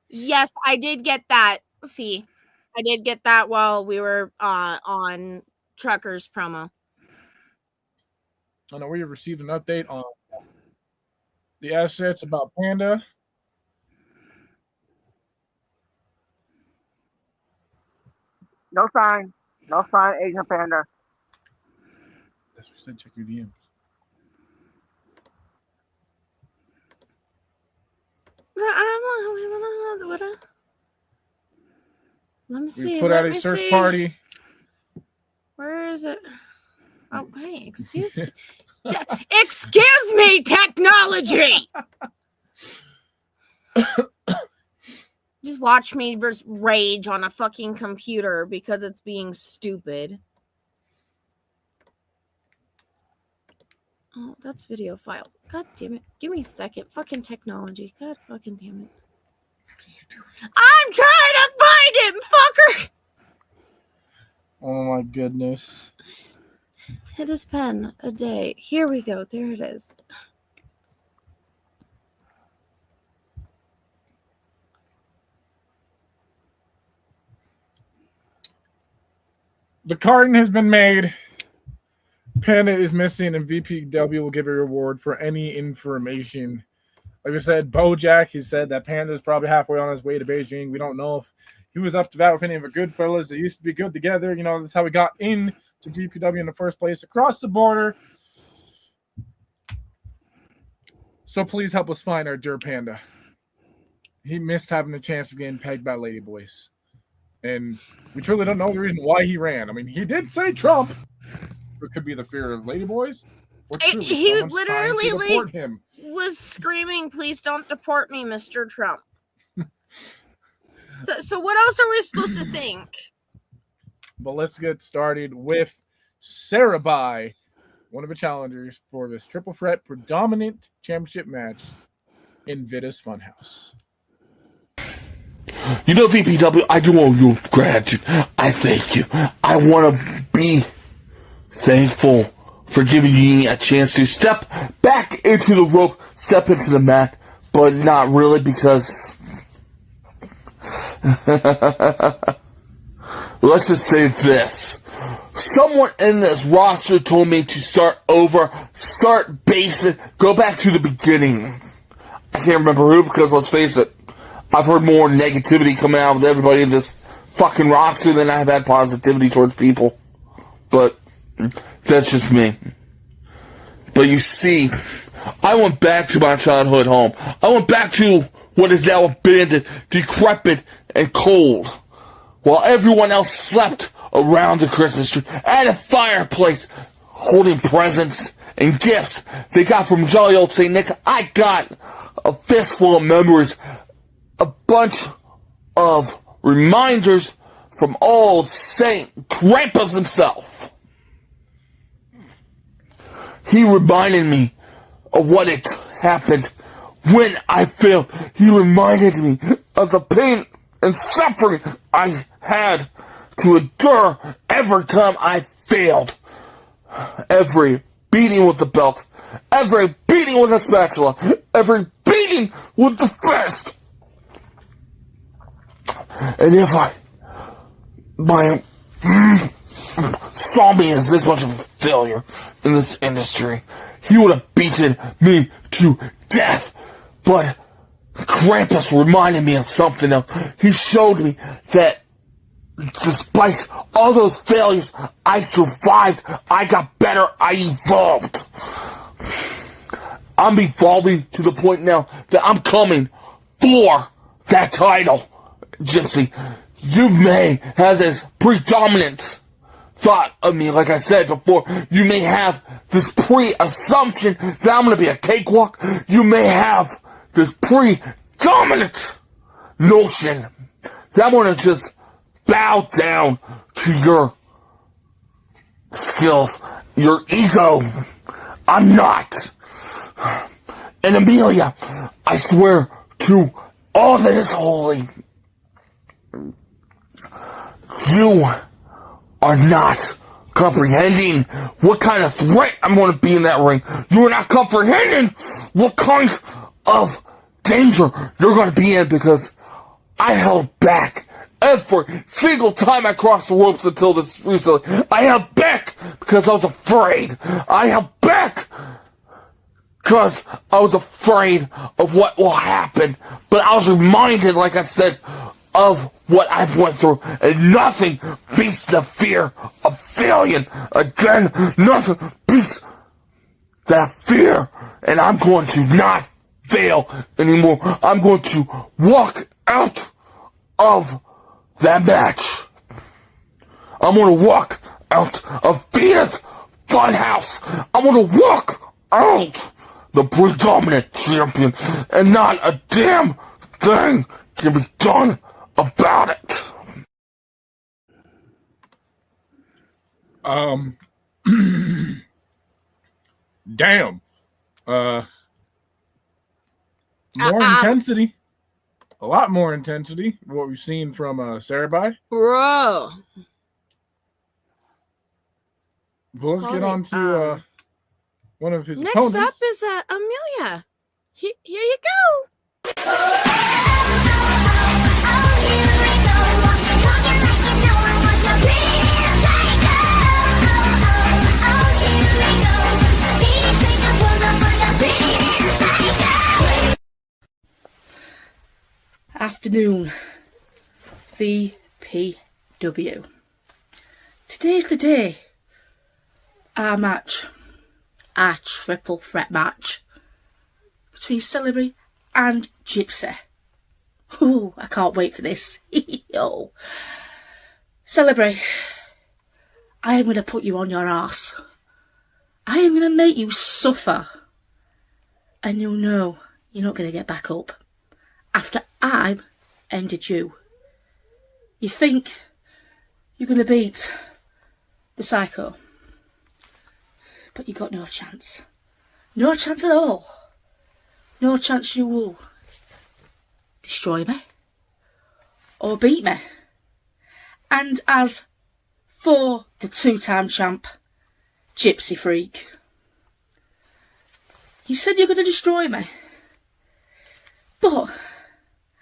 Yes, I did get that, Fee. I did get that while we were on Trucker's promo. I know we have received an update on the assets about Panda. No sign. No sign, Agent Panda. That's what we said. Check your DMs. Let me see. We put out a search party. Where is it? Oh, hey, excuse me. Excuse me, technology! Just watch me rage on a fucking computer because it's being stupid. Oh, that's video file. God damn it. Give me a second. Fucking technology. God fucking damn it. I'm trying to find it, fucker! Oh my goodness. Hit his pen a day. Here we go. There it is. The carton has been made. Panda is missing, and VPW will give a reward for any information. Like I said, Bojack, he said that Panda is probably halfway on his way to Beijing. We don't know if he was up to that with any of the good fellas that used to be good together. You know, that's how we got in to VPW in the first place, across the border. So please help us find our dear Panda. He missed having a chance of getting pegged by ladyboys. And we truly don't know the reason why he ran. I mean, he did say Trump. It could be the fear of ladyboys. He literally was screaming, "Please don't deport me, Mr. Trump." So what else are we supposed to think? But let's get started with Sarah Bai, one of the challengers for this triple threat predominant championship match in Vita's Funhouse. You know, VPW, I do owe you gratitude. I thank you. I want to be thankful for giving me a chance to step back into the rope, step into the mat, but not really because... Let's just say this. Someone in this roster told me to start over, start basic, go back to the beginning. I can't remember who, because let's face it, I've heard more negativity coming out with everybody in this fucking roster than I've had positivity towards people. But that's just me. But you see, I went back to my childhood home. I went back to what is now abandoned, decrepit, and cold. While everyone else slept around the Christmas tree at a fireplace, holding presents and gifts they got from jolly old St. Nick, I got a fistful of memories, a bunch of reminders from old St. Krampus himself. He reminded me of what had happened when I failed. He reminded me of the pain and suffering I had to endure every time I failed. Every beating with the belt, every beating with a spatula, every beating with the fist. And if saw me as this much of a failure in this industry, he would have beaten me to death. But Krampus reminded me of something else. He showed me that despite all those failures, I survived, I got better, I evolved. I'm evolving to the point now that I'm coming for that title. Gypsy, you may have this predominant thought of me, like I said before. You may have this pre-assumption that I'm going to be a cakewalk. You may have this predominant notion that I'm going to just bow down to your skills, your ego. I'm not. And Amelia, I swear to all that is holy, you are not comprehending what kind of threat I'm going to be in that ring. You are not comprehending what kind of danger you're going to be in, because I held back every single time I crossed the ropes until this recently. I held back because I was afraid. I held back because I was afraid of what will happen. But I was reminded, like I said, of what I've went through, and nothing beats the fear of failing. Again, nothing beats that fear, and I'm going to not fail anymore. I'm going to walk out of that match. I'm going to walk out of Vita's Funhouse. I'm going to walk out the predominant champion, and not a damn thing can be done about it. Damn. More intensity. A lot more intensity. What we've seen from Sarabai. Bro. Well, let's get on to one of his Next opponents. up is Amelia. Here you go. Afternoon, VPW. Today's the day. Our match, our triple threat match between Celebrity and Gypsy. Ooh, I can't wait for this. Oh. Celebrity, I am going to put you on your arse. I am going to make you suffer. And you'll know you're not going to get back up after I've ended you. You think you're going to beat the Psycho, but you got no chance. No chance at all. No chance you will destroy me or beat me. And as for the two-time champ, Gypsy Freak, you said you're going to destroy me, but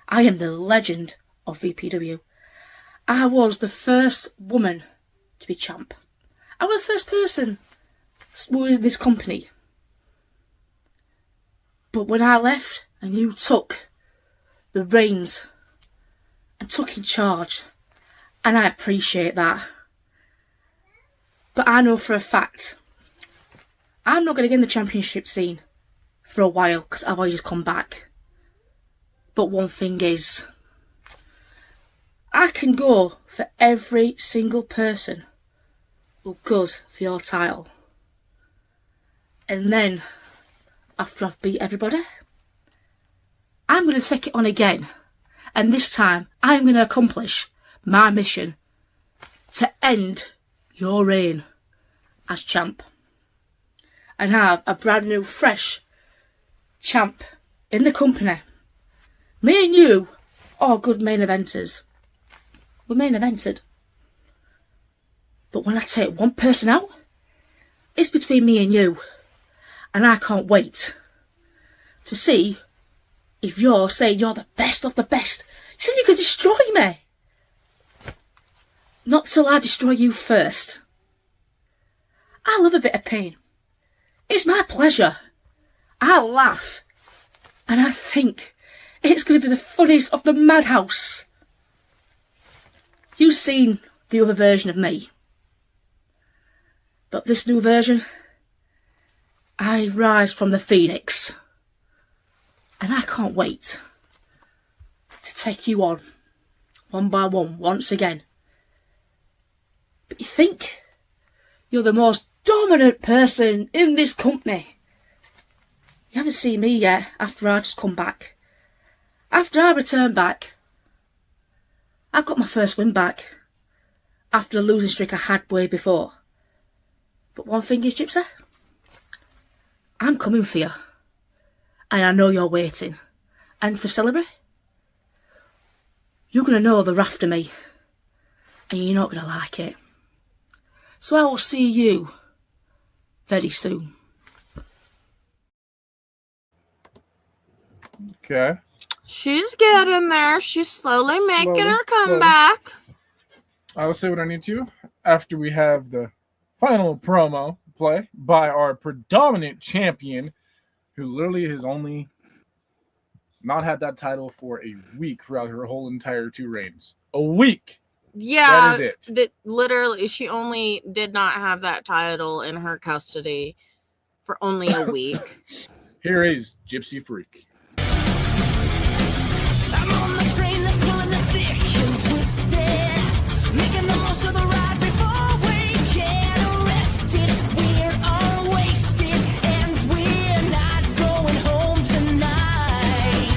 I am the legend of VPW. I was the first woman to be champ. I was the first person with this company. But when I left and you took the reins and took in charge, and I appreciate that. But I know for a fact I'm not going to get in the championship scene for a while because I've always come back. But one thing is, I can go for every single person who goes for your title. And then, after I've beat everybody, I'm going to take it on again. And this time, I'm going to accomplish my mission to end your reign as champ. And have a brand new, fresh champ in the company. Me and you are good main eventers. We're main evented. But when I take one person out, it's between me and you. And I can't wait to see if you're saying you're the best of the best. You said you could destroy me. Not till I destroy you first. I love a bit of pain. It's my pleasure. I laugh. And I think it's going to be the funniest of the madhouse. You've seen the other version of me. But this new version, I rise from the phoenix. And I can't wait to take you on, one by one, once again. But you think you're the most dominant person in this company. You haven't seen me yet after I just come back. After I return back, I got my first win back after the losing streak I had way before. But one thing is, Gypsy, I'm coming for you. And I know you're waiting. And for Celebrity, you're going to know they're after me. And you're not going to like it. So I will see you very soon. Okay. She's getting there. She's slowly making Slowly, her comeback. I will say what I need to after we have the final promo play by our predominant champion, who literally has only not had that title for a week throughout her whole entire 2 reigns. A week. Yeah, that is it. Literally, she only did not have that title in her custody for only a week. Here is Gypsy Freak. I'm on the train that's pulling the thick and twisted, making the most of the ride before we get arrested. We're all wasted and we're not going home tonight.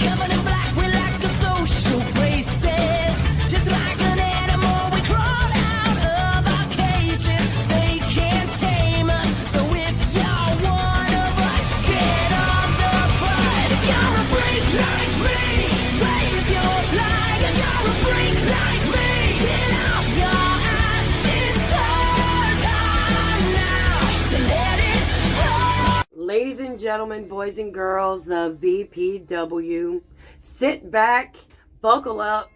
Covered in black, we like the social places. Just like an animal, we crawl out of our cages. They can't tame us, so if you're one of us, get on the bus. If you're a freak like me, wave your flag. If you're a freak like me, get off your ass. It's our time now to let it go. Ladies and gentlemen, boys and girls of VPW, sit back, buckle up,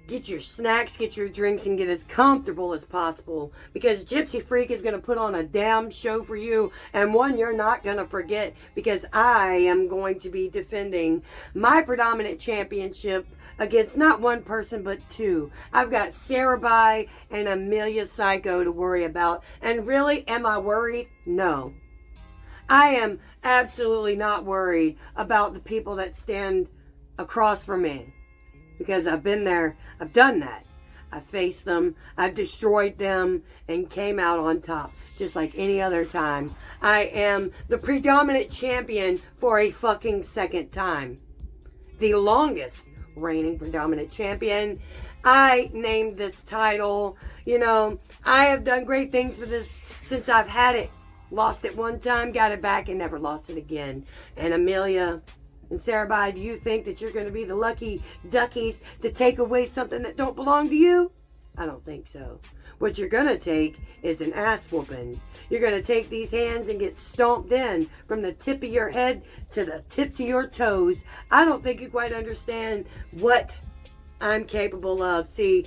get your snacks, get your drinks, and get as comfortable as possible, because Gypsy Freak is going to put on a damn show for you, and one you're not going to forget, because I am going to be defending my predominant championship against not one person but 2. I've got Sarah Bai and Amelia Psycho to worry about, and really, am I worried? No. I am absolutely not worried about the people that stand across from me, because I've been there, I've done that. I faced them, I've destroyed them, and came out on top, just like any other time. I am the predominant champion for a fucking second time. The longest reigning predominant champion. I named this title. You know, I have done great things for this since I've had it. Lost it one time, got it back, and never lost it again. And Amelia and Sarah Bai, do you think that you're going to be the lucky duckies to take away something that don't belong to you? I don't think so. What you're going to take is an ass whooping. You're going to take these hands and get stomped in from the tip of your head to the tips of your toes. I don't think you quite understand what I'm capable of. See,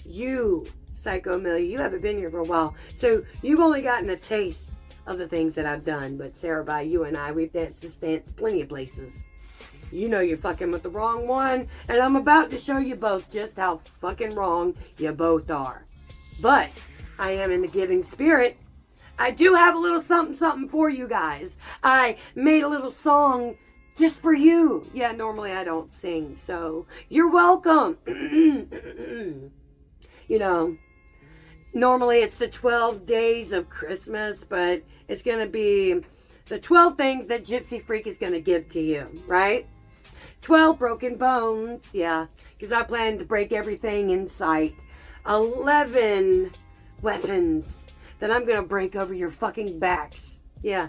you, Psycho Amelia, you haven't been here for a while, so you've only gotten a taste of the things that I've done. But Sarah Bai, you and I, we've danced this dance plenty of places. You know you're fucking with the wrong one, and I'm about to show you both just how fucking wrong you both are. But I am in the giving spirit. I do have a little something for you guys. I made a little song just for you. Yeah, normally I don't sing, so you're welcome. You know, normally it's the 12 days of Christmas, but it's going to be the 12 things that Gypsy Freak is going to give to you, right? 12 broken bones, yeah, because I plan to break everything in sight. 11 weapons that I'm going to break over your fucking backs. Yeah.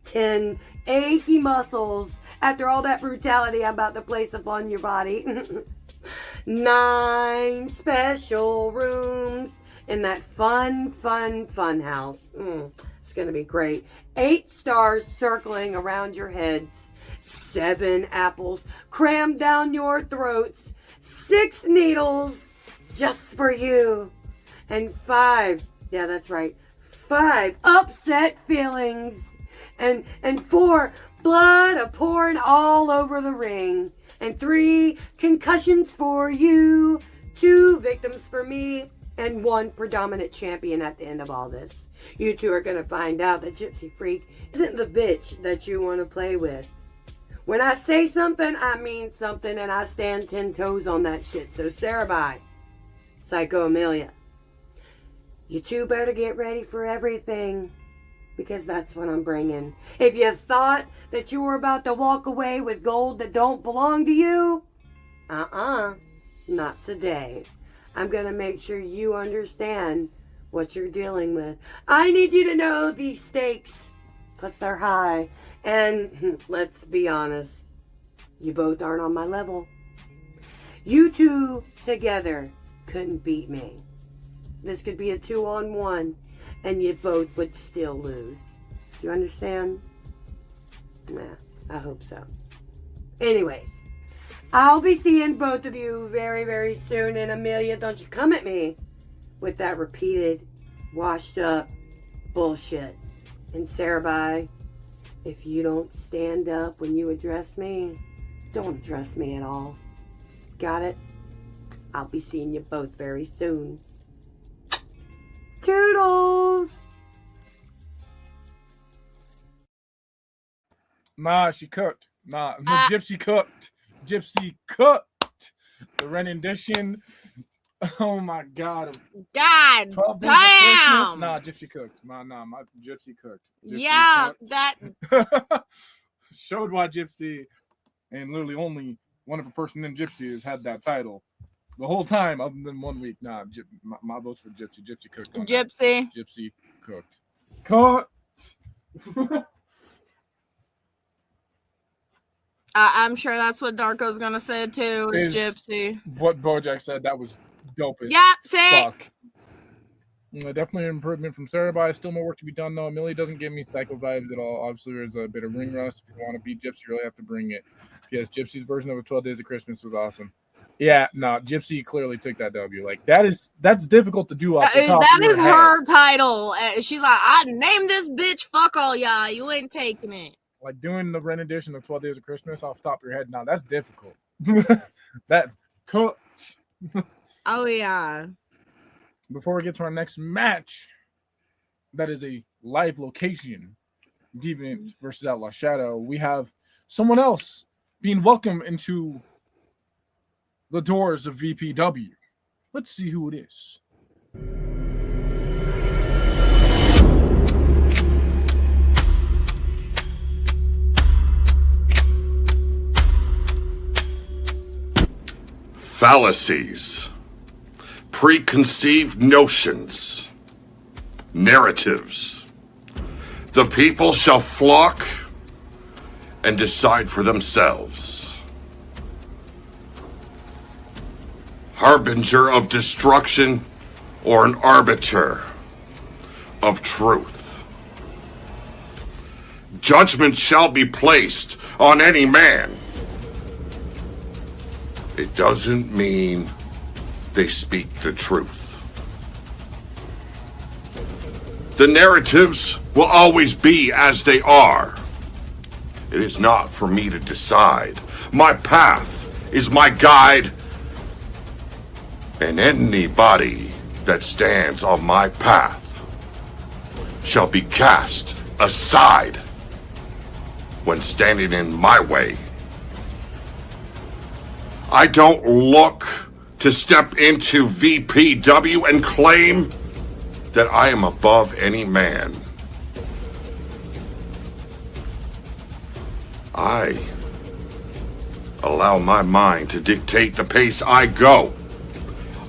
10 achy muscles after all that brutality I'm about to place upon your body. 9 special rooms in that fun house. It's going to be great. 8 stars circling around your heads. 7 apples crammed down your throats. 6 needles just for you. And 5, yeah, that's right, 5 upset feelings. And 4 blood a-pouring all over the ring. And 3 concussions for you. 2 victims for me. And 1 predominant champion at the end of all this. You two are going to find out that Gypsy Freak isn't the bitch that you want to play with. When I say something, I mean something, and I stand 10 toes on that shit. So Sarah Bai, Psycho Amelia, you two better get ready for everything, because that's what I'm bringing. If you thought that you were about to walk away with gold that don't belong to you, not today. I'm going to make sure you understand what you're dealing with. I need you to know these stakes, because they're high. And let's be honest, you both aren't on my level. You two together couldn't beat me. This could be a 2-on-1, and you both would still lose. You understand? Nah, I hope so. Anyways, I'll be seeing both of you very, very soon. And Amelia, don't you come at me with that repeated, washed up bullshit. And Sarah, if you don't stand up when you address me, don't address me at all. Got it? I'll be seeing you both very soon. Toodles! Nah, she cooked. Nah, Gypsy cooked. Gypsy cooked. The rendition. Oh my God. 12 days of damn. Christmas? Nah, Gypsy cooked. My Gypsy cooked. Gypsy Yeah, cooked. that. Showed why Gypsy, and literally only one of a person in Gypsy has had that title the whole time, other than 1 week. Nah, my vote's for Gypsy. Gypsy cooked. Gypsy. Gypsy cooked. Cooked. I'm sure that's what Darko's gonna say too. Is Gypsy. What Bojack said, that was dope as fuck. Definitely an improvement from Sarah. Still more work to be done though. Millie doesn't give me psycho vibes at all. Obviously, there's a bit of ring rust. If you want to beat Gypsy, you really have to bring it. Yes, Gypsy's version of a 12 Days of Christmas was awesome. Yeah, no, Gypsy clearly took that W. Like that's difficult to do off the top That of your is head. her title. She's like, I named this bitch. Fuck all y'all. You ain't taking it. Like doing the rendition of 12 Days of Christmas off the top of your head. Now that's difficult. That cooks. Oh yeah. Before we get to our next match, that is a live location, Deviant versus Outlaw Shadow. We have someone else being welcomed into the doors of VPW. Let's see who it is. Fallacies, preconceived notions, narratives. The people shall flock and decide for themselves. Harbinger of destruction or an arbiter of truth. Judgment shall be placed on any man. It doesn't mean they speak the truth. The narratives will always be as they are. It is not for me to decide. My path is my guide, and anybody that stands on my path shall be cast aside when standing in my way. I don't look to step into VPW and claim that I am above any man. I allow my mind to dictate the pace I go.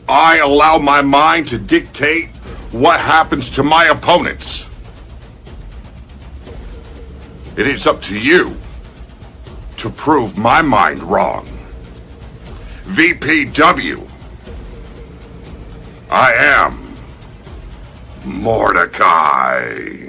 I allow my mind to dictate what happens to my opponents. It is up to you to prove my mind wrong. VPW. I am Mordecai.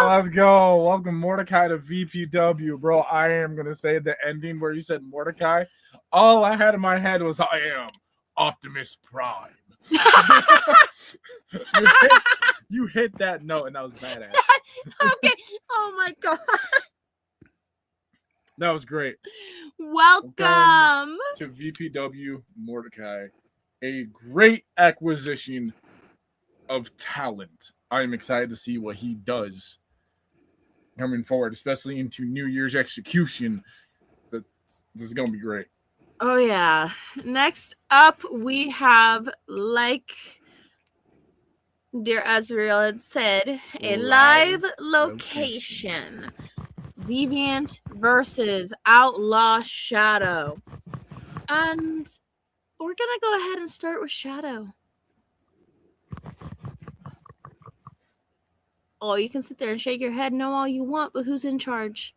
Let's go. Welcome Mordecai to VPW, bro. I am gonna say the ending where you said Mordecai. All I had in my head was I am Optimus Prime. you hit that note, and that was badass. Okay. Oh my god. That was great. Welcome to VPW Mordecai, a great acquisition of talent. I am excited to see what he does coming forward, especially into New Year's Execution. This is going to be great. Oh, yeah. Next up, we have, like Dear Azrael had said, a live location. Deviant versus Outlaw Shadow. And we're going to go ahead and start with Shadow. Oh, you can sit there and shake your head no all you want, but who's in charge?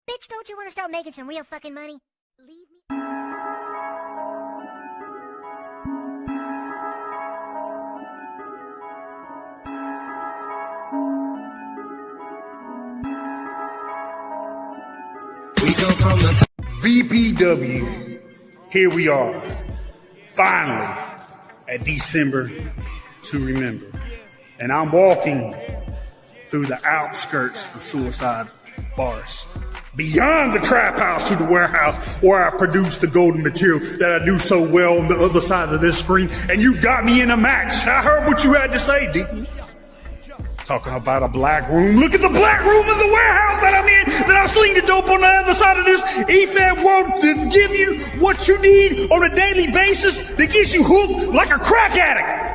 Bitch, don't you want to start making some real fucking money? Leave me. from the top. VPW, here we are, finally, at December to remember. And I'm walking through the outskirts of Suicide Forest, beyond the trap house to the warehouse where I produced the golden material that I do so well on the other side of this screen. And you've got me in a match. I heard what you had to say, Deacon. Talking about a black room. Look at the black room of the warehouse that I'm in, that I sling the dope on the other side of this EFAB world to give you what you need on a daily basis that gets you hooked like a crack addict.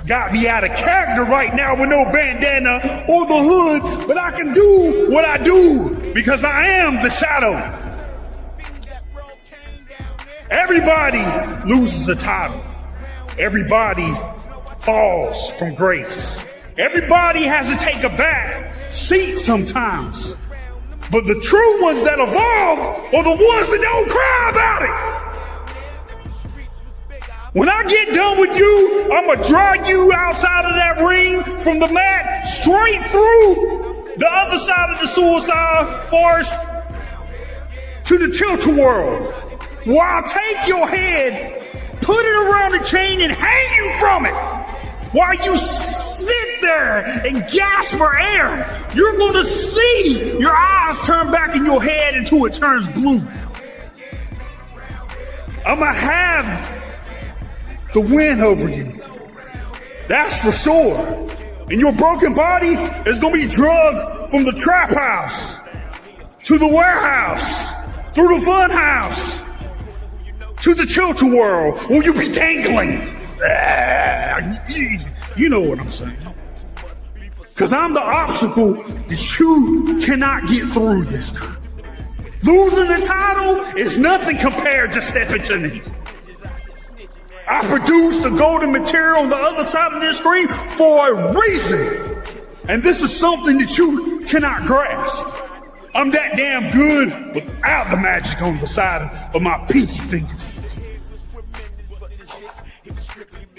Got me out of character right now with no bandana or the hood, but I can do what I do because I am the shadow. Everybody loses a title. Everybody falls from grace. Everybody has to take a back seat sometimes. But the true ones that evolve are the ones that don't cry about it. When I get done with you, I'm going to drag you outside of that ring from the mat straight through the other side of the Suicide Forest to the Tilt-A-Whirl, where I'll take your head, put it around a chain, and hang you from it. While you sit there and gasp for air, you're going to see your eyes turn back in your head until it turns blue. I'm going to have the win over you. That's for sure. And your broken body is going to be drugged from the trap house to the warehouse, through the fun house, to the Tilt-A-Whirl, where you'll be dangling. You know what I'm saying. Because I'm the obstacle that you cannot get through this time. Losing the title is nothing compared to stepping to me. I produced the golden material on the other side of this screen for a reason. And this is something that you cannot grasp. I'm that damn good without the magic on the side of my pinky finger.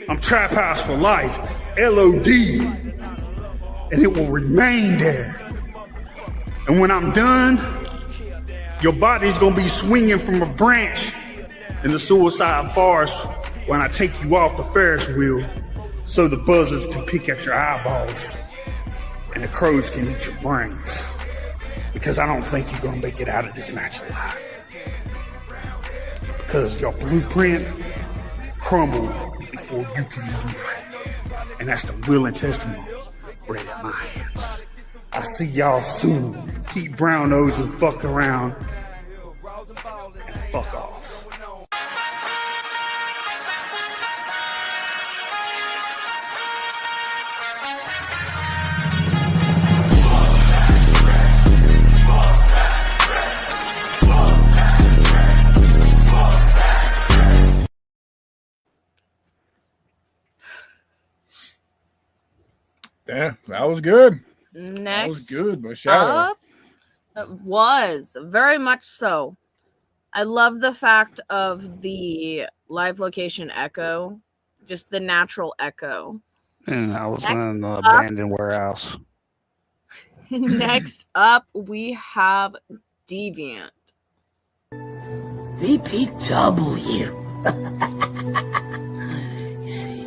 I'm Trap House for life, LOD, and it will remain there. And when I'm done, your body's gonna be swinging from a branch in the Suicide Forest when I take you off the Ferris wheel so the buzzards can pick at your eyeballs and the crows can eat your brains. Because I don't think you're gonna make it out of this match alive. Because your blueprint crumbled before you can even write. And that's the will and testimony right in my hands. I'll see y'all soon. Keep brown nose and fuck around. And fuck off. Yeah, that was good. Next, that was good, by Shadow. It was very much so. I love the fact of the live location echo, just the natural echo. And I was Next in the up- abandoned warehouse. Next up, we have Deviant. VPW. You see,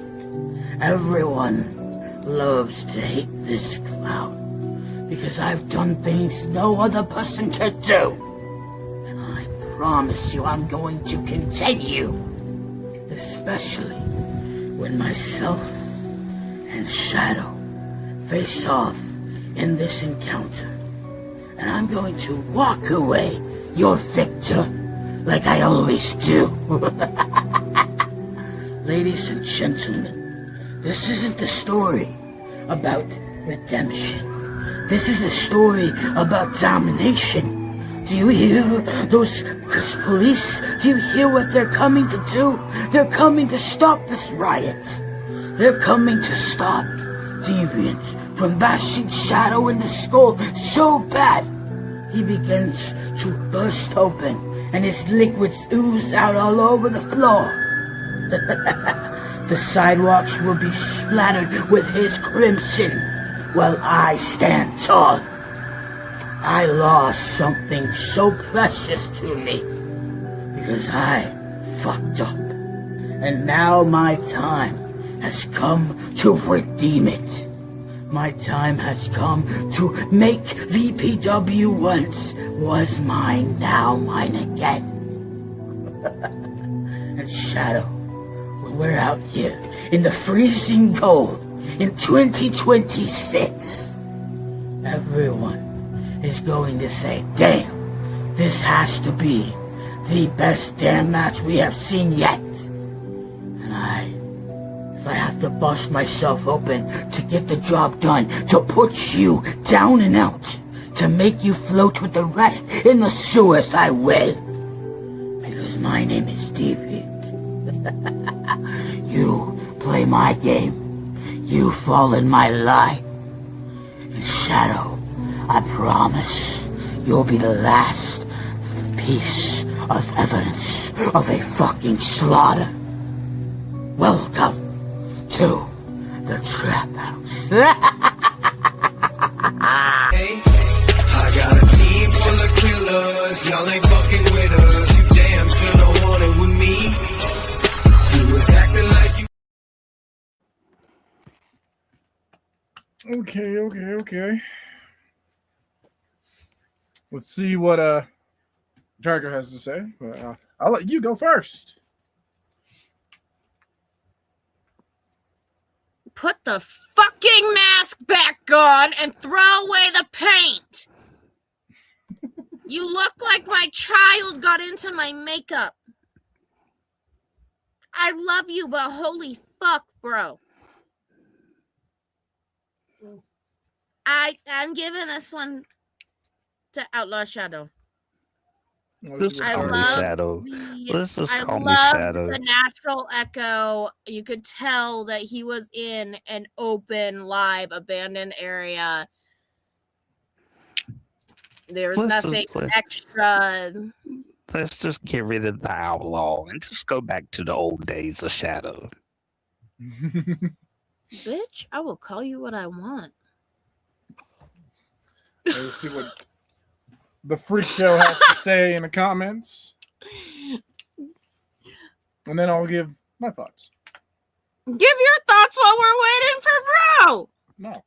everyone loves to hate this clown because I've done things no other person can do. And I promise you I'm going to continue. Especially when myself and Shadow face off in this encounter. And I'm going to walk away your victor like I always do. Ladies and gentlemen, this isn't a story about redemption. This is a story about domination. Do you hear those police? Do you hear what they're coming to do? They're coming to stop this riot. They're coming to stop Deviant from bashing Shadow in the skull so bad he begins to burst open and his liquids ooze out all over the floor. The sidewalks will be splattered with his crimson while I stand tall. I lost something so precious to me because I fucked up. And now my time has come to redeem it. My time has come to make VPW once was mine, now mine again. And Shadow, when we're out here in the freezing cold in 2026, everyone is going to say, damn, this has to be the best damn match we have seen yet. And if I have to bust myself open to get the job done, to put you down and out, to make you float with the rest in the sewers, I will. Because my name is Deviant. You play my game. You fall in my line. And Shadow, I promise you'll be the last piece of evidence of a fucking slaughter. Welcome to the Trap House. Hey, I got a team full of killers. Y'all ain't fucking with us. You damn sure don't want it with me. You was acting like you. Okay. Let's see what Tiger has to say. But I'll let you go first. Put the fucking mask back on and throw away the paint. You look like my child got into my makeup. I love you, but holy fuck, bro. I'm giving this one to Outlaw Shadow. Just call me Shadow. Let's just call me loved Shadow. the natural echo. You could tell that he was in an open, live, abandoned area. There was nothing extra. Let's just get rid of the outlaw and just go back to the old days of Shadow. Bitch, I will call you what I want. Let's see what the freak show has to say in the comments. And then I'll give my thoughts. Give your thoughts while we're waiting for bro. No.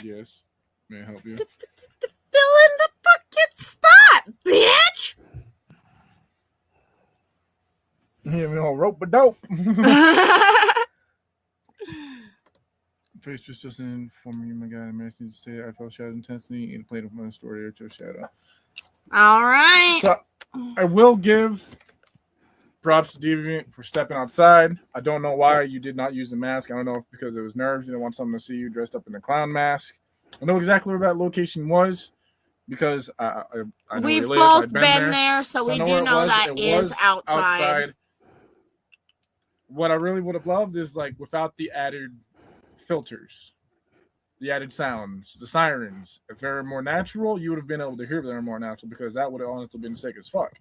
Yes. May I help you? Fill in the fucking spot, bitch. Hit me on rope a dope. Face just informing you, my guy. I managed to stay. I felt Shadow's intensity and played with my story to Shadow. All right. So I will give props to Deviant for stepping outside. I don't know why you did not use the mask. I don't know if because it was nerves. You didn't want someone to see you dressed up in a clown mask. I know exactly where that location was because I know We've where you live. both been there, so we do know that is outside. What I really would have loved is like without the added filters, the added sounds, the sirens. If they were more natural, you would have been able to hear them more natural because that would have honestly been sick as fuck.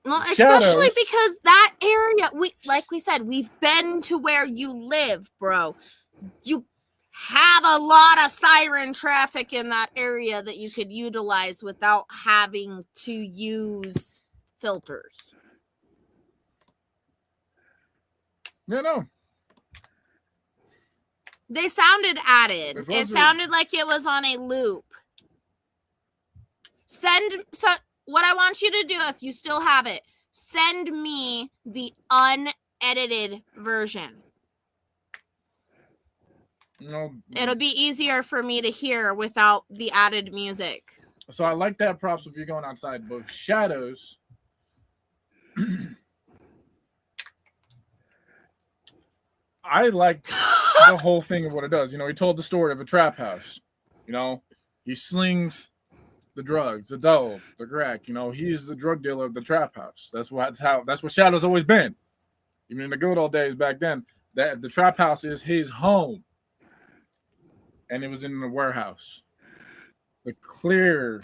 Well, especially because that area, like we said, we've been to where you live, bro. You have a lot of siren traffic in that area that you could utilize without having to use filters. Yeah, no. They sounded added. It sounded like it was on a loop. What I want you to do, if you still have it, send me the unedited version. No. It'll be easier for me to hear without the added music. So I like that props if you're going outside. But Shadows, I like the whole thing of what it does. You know, he told the story of a trap house. You know, he slings the drugs, the dope, the crack. You know, he's the drug dealer of the trap house. That's what Shadow's always been. Even in the good old days back then, that the trap house is his home, and it was in the warehouse. The clear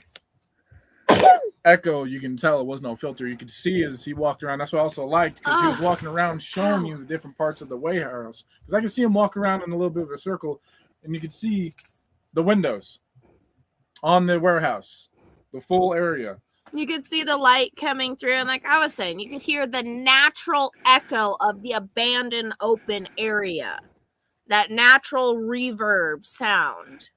Echo, you can tell it was no filter. You could see as he walked around. That's what I also liked, because he was walking around showing you the different parts of the warehouse. Because I could see him walk around in a little bit of a circle, and you could see the windows on the warehouse, the full area. You could see the light coming through, and like I was saying, you could hear the natural echo of the abandoned open area. That natural reverb sound.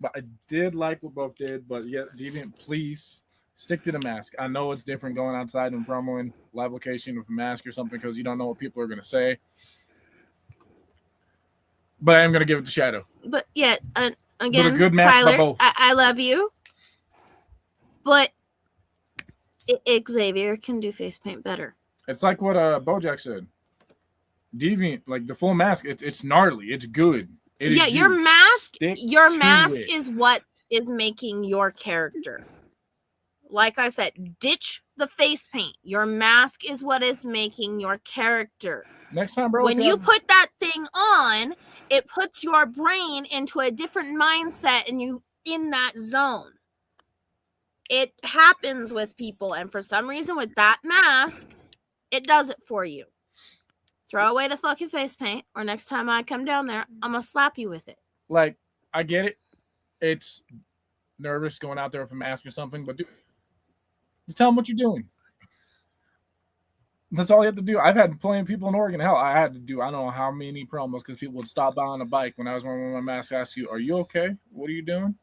But I did like what both did, but yeah, Deviant, please stick to the mask. I know it's different going outside and promoing live location with a mask or something because you don't know what people are going to say. But I am going to give it to Shadow. But yeah, again, But a good mask by Tyler, both. I love you. But Xavier can do face paint better. It's like what Bojack said. Deviant, like the full mask, it's gnarly. It's good. Yeah, your you. mask, Stick your to mask it. is what is making your character. Like I said, ditch the face paint. Your mask is what is making your character. Next time, bro. When you put that thing on, it puts your brain into a different mindset and you in that zone. It happens with people, and for some reason with that mask, it does it for you. Throw away the fucking face paint, or next time I come down there, I'm gonna slap you with it. Like, I get it. It's nervous going out there with a mask or something, but just tell them what you're doing. That's all you have to do. I've had plenty of people in Oregon. Hell, I had to do I don't know how many promos because people would stop by on a bike when I was wearing my mask. Ask you, "Are you okay? What are you doing?"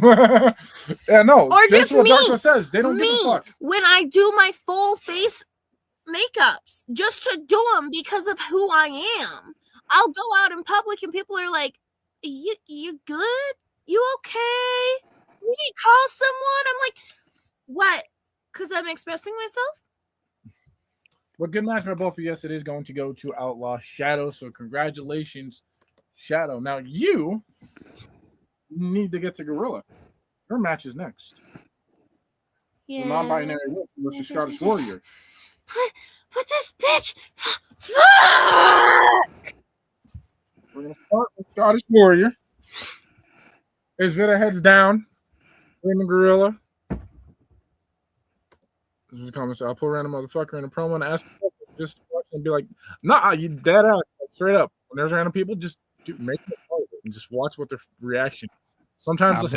Yeah, no. Or that's just what me. Darko says. They don't me give a fuck. when I do my full face makeups, just to do them because of who I am. I'll go out in public and people are like, "You good? You okay? You need to call someone?" I'm like, "What? Because I'm expressing myself?" Well, good match for both of you. Yes, it is going to go to Outlaw Shadow. So congratulations, Shadow. Now you need to get to Gorilla. Her match is next. Yeah. The non-binary wolf versus Scottish Warrior. Put this bitch. We're gonna start with Scottish Warrior. As Vita heads down in the Gorilla. This is a comment. I'll pull around a motherfucker in a promo and ask him just watch and be like, "Nah, you dead ass." Like, straight up. When there's random people, just make it part of it and just watch what their reaction is. Sometimes I've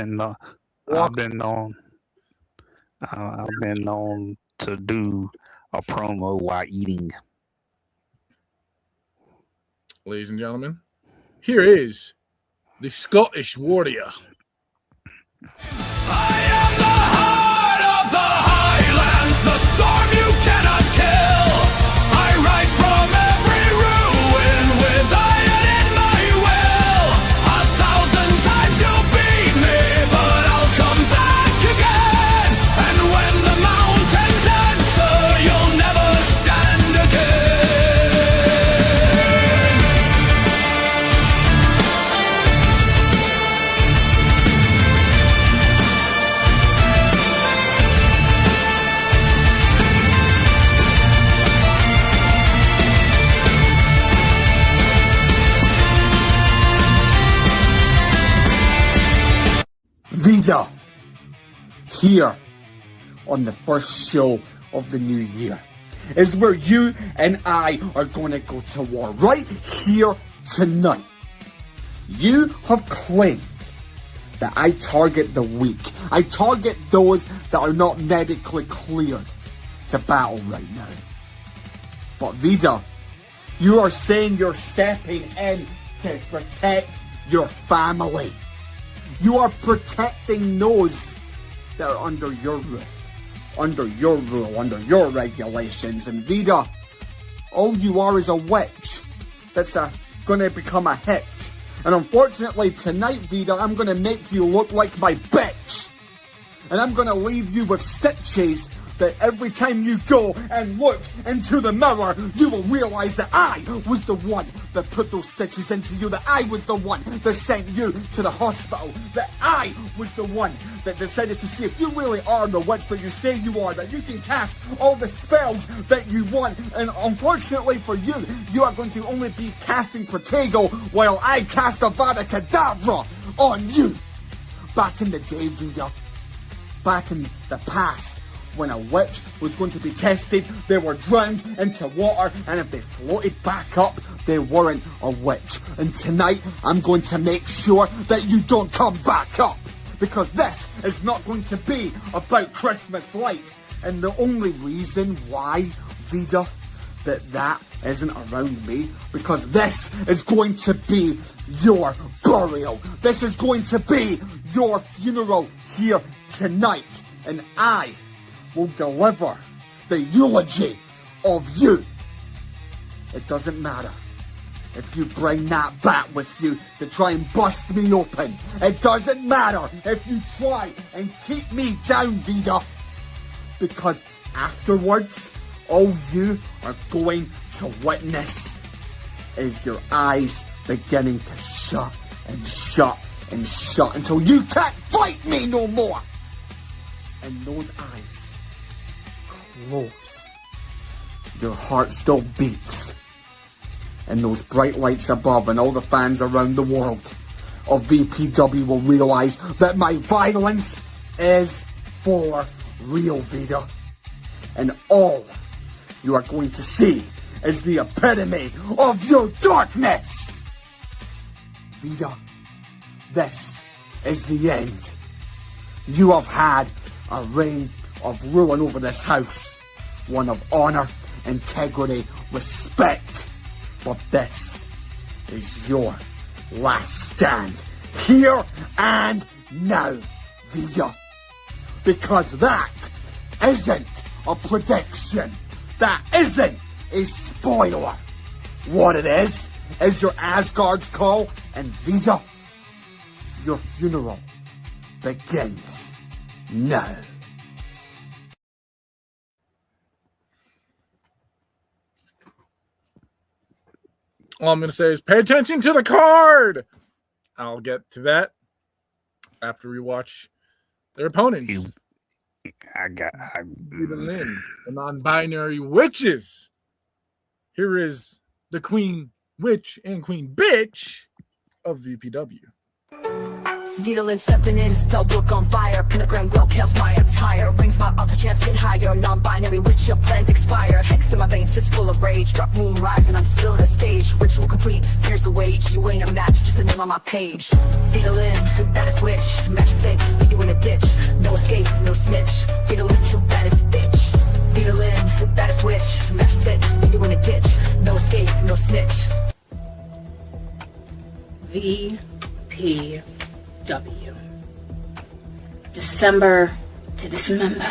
been known to do a promo while eating. Ladies and gentlemen, here is the Scottish Warrior. The storm you cannot kill. I rise from every ruin with iron in my will. 1,000 times you'll beat me, but I'll come back again. And when the mountains answer, you'll never stand again. Vida, here on the first show of the new year is where you and I are going to go to war right here tonight. You have claimed that I target the weak. I target those that are not medically cleared to battle right now. But Vida, you are saying you're stepping in to protect your family. You are protecting those that are under your roof, under your rule, under your regulations. And Vida, all you are is a witch that's gonna become a hitch. And unfortunately tonight, Vida, I'm gonna make you look like my bitch. And I'm gonna leave you with stitches that every time you go and look into the mirror, you will realize that I was the one that put those stitches into you, that I was the one that sent you to the hospital, that I was the one that decided to see if you really are the witch that you say you are, that you can cast all the spells that you want. And unfortunately for you, you are going to only be casting Protego while I cast Avada Kedavra on you. Back in the day, Vida, back in the past, when a witch was going to be tested, they were drowned into water, and if they floated back up, they weren't a witch. And tonight, I'm going to make sure that you don't come back up, because this is not going to be about Christmas lights. And the only reason why, Vida, that isn't around me, because this is going to be your burial. This is going to be your funeral here tonight, and I will deliver the eulogy of you. It doesn't matter if you bring that bat with you to try and bust me open. It doesn't matter if you try and keep me down, Vida, because afterwards, all you are going to witness is your eyes beginning to shut and shut and shut until you can't fight me no more. And those eyes close. Your heart still beats. And those bright lights above and all the fans around the world of VPW will realize that my violence is for real, Vida. And all you are going to see is the epitome of your darkness. Vida, this is the end. You have had a reign of ruling over this house, one of honor, integrity, respect. But this is your last stand, here and now, Vida. Because that isn't a prediction. That isn't a spoiler. What it is your Asgard's call, and Vida, your funeral begins now. All I'm going to say is pay attention to the card. I'll get to that after we watch their opponents. The non-binary witches. Here is the queen witch and queen bitch of VPW. Needle stepping in, spell book on fire. Pentagram glow, chaos my attire. Rings my altar chance get higher. Non-binary witch, your plans expire. Hex in my veins, fist full of rage. Dark moon rising, I'm still on the stage. Ritual complete, here's the wage. You ain't a match, just a name on my page. Needle in, that is witch. Match fit, leave you in a ditch. No escape, no snitch. Needle in, true, that is bitch. Needle in, that is witch. Match fit, leave you in a ditch. No escape, no snitch. VPW. December to dismember.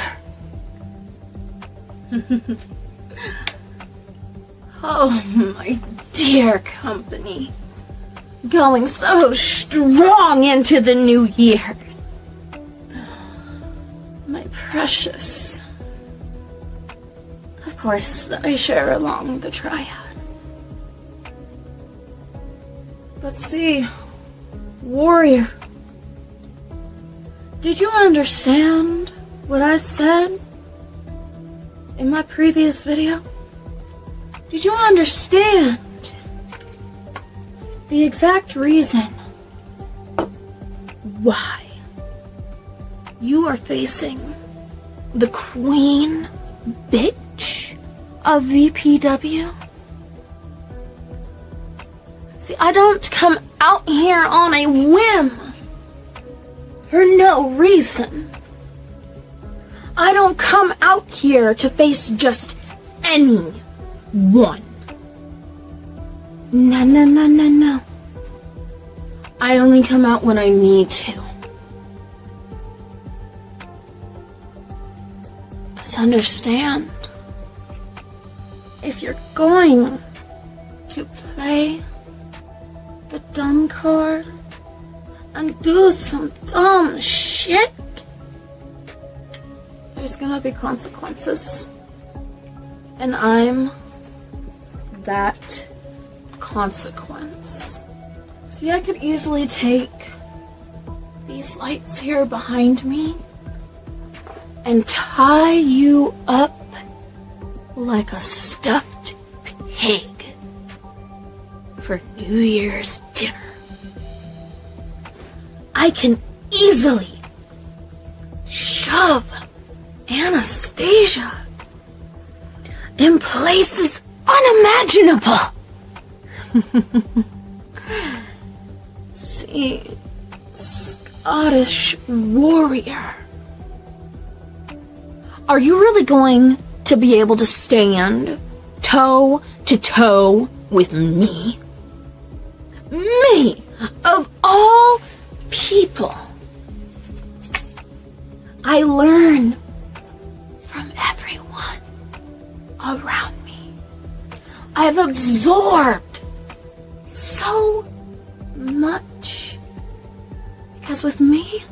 Oh, my dear company. Going so strong into the new year. My precious. Of course, that I share along the triad. But see, warrior, did you understand what I said in my previous video? Did you understand the exact reason why you are facing the queen bitch of VPW? See, I don't come out here on a whim for no reason. I don't come out here to face just anyone. No. I only come out when I need to. Just understand, if you're going to play the dumb card and do some dumb shit, there's gonna be consequences. And I'm that consequence. See, I could easily take these lights here behind me and tie you up like a stuffed pig for New Year's dinner. I can easily shove Anastasia in places unimaginable. See, Scottish warrior. Are you really going to be able to stand toe to toe with me? Me, of all people. I learn from everyone around me. I've absorbed so much. Because with me,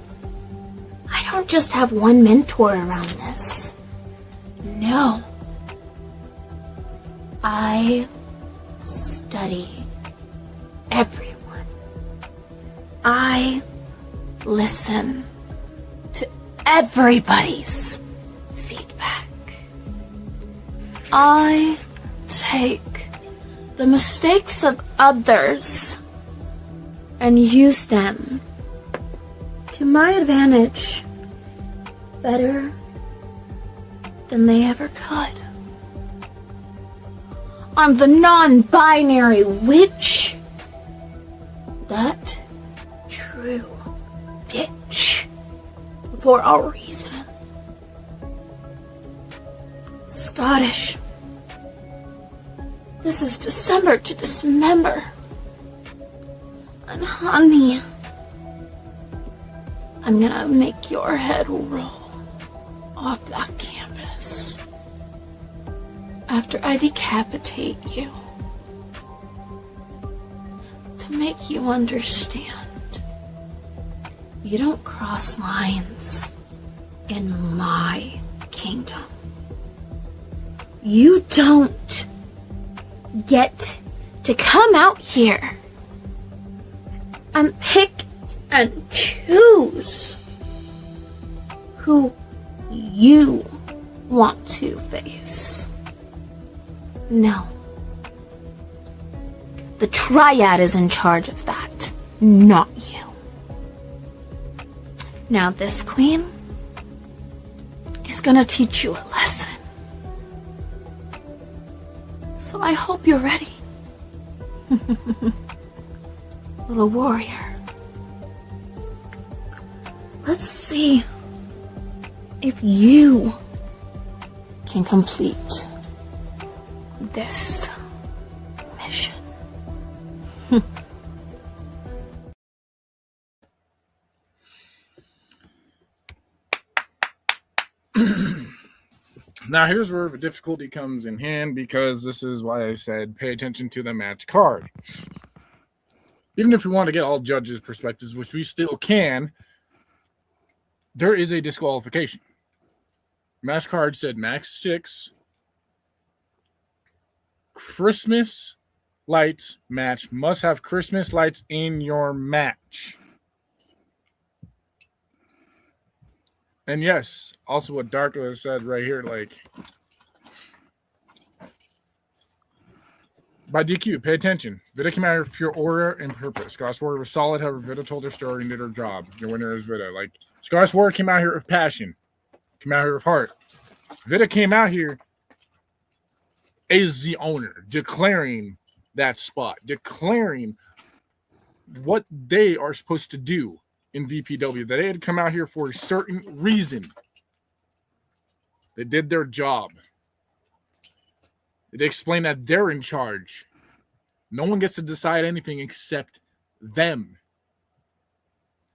I don't just have one mentor around this. No. I study everyone. I listen to everybody's feedback. I take the mistakes of others and use them to my advantage better than they ever could. I'm the non-binary witch. That true bitch. For a reason. Scottish. This is December to dismember. And honey, I'm gonna make your head roll off that canvas after I decapitate you to make you understand you don't cross lines in my kingdom. You don't get to come out here and pick and choose who you want to face. No. The Triad is in charge of that, not you. Now this queen is gonna teach you a lesson. So I hope you're ready. Little warrior. Let's see if you can complete this mission. Now, here's where the difficulty comes in hand, because this is why I said pay attention to the match card. Even if we want to get all judges' perspectives, which we still can, there is a disqualification. Match card said max 6. Christmas lights match must have Christmas lights in your match. And yes, also what Darko has said right here, like, by DQ, pay attention. Vida came out here with pure order and purpose. Scottish Warrior was solid, however, Vida told her story and did her job. Your winner is Vida. Like, Scottish Warrior came out here with passion, came out here with heart. Vida came out here as the owner, declaring that spot, declaring what they are supposed to do in VPW, that they had come out here for a certain reason. They did their job. They explained that they're in charge. No one gets to decide anything except them.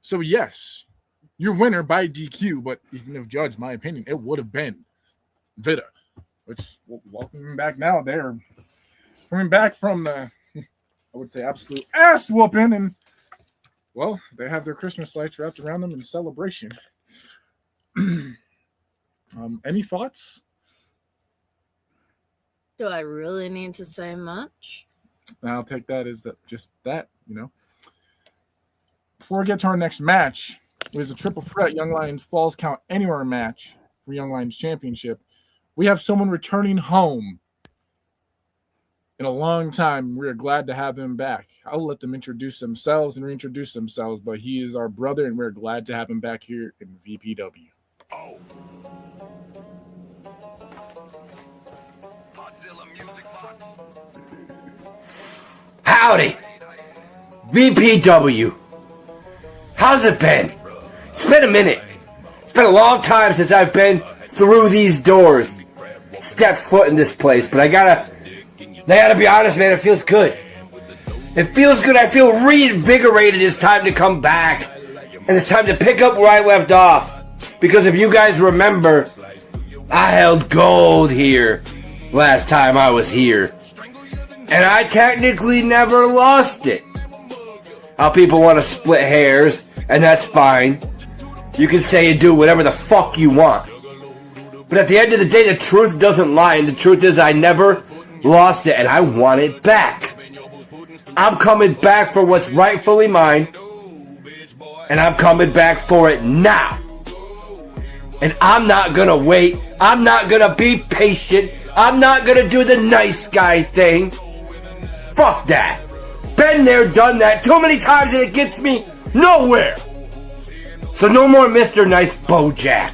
So yes, your winner by DQ, but you can have judged my opinion, it would have been Vida, which, welcome back now. They're coming back from the, I would say, absolute ass whooping, and well, they have their Christmas lights wrapped around them in celebration. Any thoughts? Do I really need to say much? I'll take that as just that, you know. Before we get to our next match, it was a triple threat Young Lions Falls Count Anywhere match for Young Lions Championship. We have someone returning home in a long time. We are glad to have him back. I'll let them introduce themselves and reintroduce themselves, but he is our brother, and we're glad to have him back here in VPW. Howdy. VPW. How's it been? It's been a minute. It's been a long time since I've been through these doors. Stepped foot in this place, but I gotta be honest, man, it feels good. It feels good. I feel reinvigorated. It's time to come back. And it's time to pick up where I left off. Because if you guys remember, I held gold here last time I was here. And I technically never lost it. How people want to split hairs, and that's fine. You can say and do whatever the fuck you want. But at the end of the day, the truth doesn't lie, and the truth is I never lost it, and I want it back. I'm coming back for what's rightfully mine, and I'm coming back for it now. And I'm not gonna wait. I'm not gonna be patient. I'm not gonna do the nice guy thing. Fuck that. Been there, done that too many times, and it gets me nowhere. So no more Mr. Nice Bojack.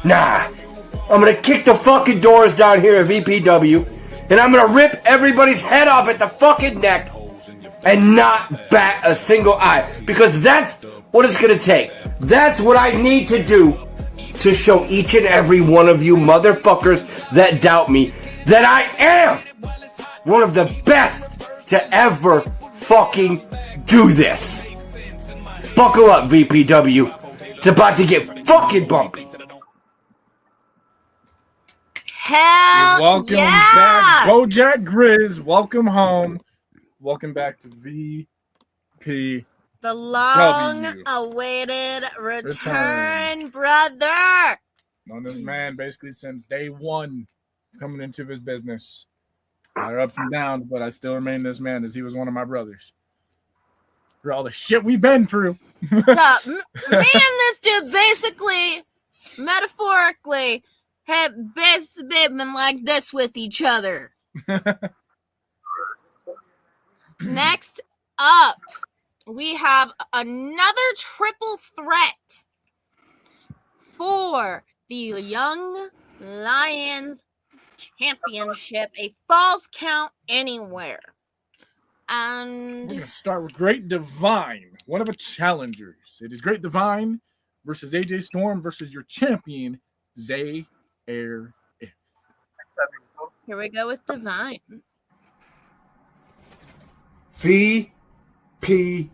Nah. I'm gonna kick the fucking doors down here at VPW, and I'm gonna rip everybody's head off at the fucking neck and not bat a single eye. Because that's what it's gonna take. That's what I need to do to show each and every one of you motherfuckers that doubt me that I am one of the best to ever fucking do this. Buckle up, VPW. It's about to get fucking bumpy. Hell Welcome yeah! back, Bojack Grizz. Welcome home. Welcome back to VP. The long-awaited return, brother. Known this man basically since day one coming into his business. There are ups and downs, but I still remain this man as he was one of my brothers. For all the shit we've been through. Yeah, me and this dude basically, metaphorically, have been like this with each other. Next up, we have another triple threat for the Young Lions Championship, a Falls Count Anywhere. And we're going to start with Great Divine, one of the challengers. It is Great Divine versus AJ Storm versus your champion, Zay Air. Here we go with Divine. VPW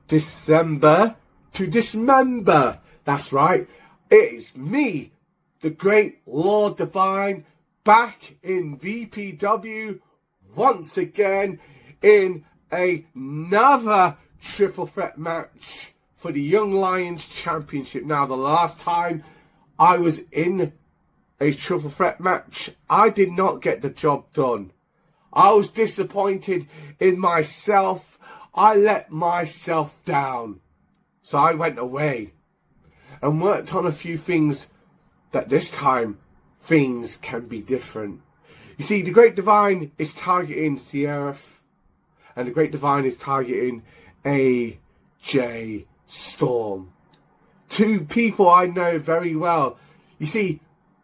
December to dismember. That's right. It's me, the great Lord Divine, back in VPW once again in another triple threat match for the Young Lions Championship. Now, the last time I was in a triple threat match, I did not get the job done. I was disappointed in myself. I let myself down. So I went away and worked on a few things that this time things can be different. You see, the Great Divine is targeting Sierra, and the Great Divine is targeting AJ Storm. Two people I know very well. You see,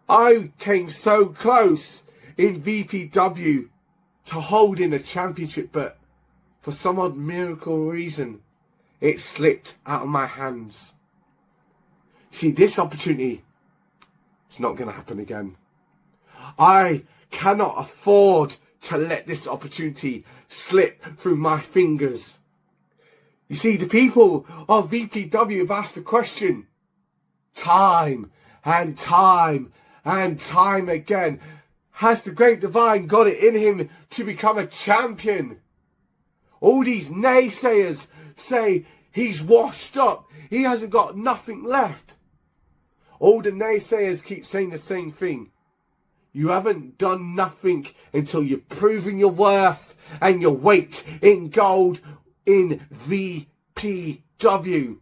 I came so close in VPW to holding a championship, but for some odd miracle reason, it slipped out of my hands. See, this opportunity is not going to happen again. I cannot afford to let this opportunity slip through my fingers. You see, the people of VPW have asked the question time and time and time again. Has the Great Divine got it in him to become a champion? All these naysayers say he's washed up. He hasn't got nothing left. All the naysayers keep saying the same thing. You haven't done nothing until you've proven your worth and your weight in gold in VPW.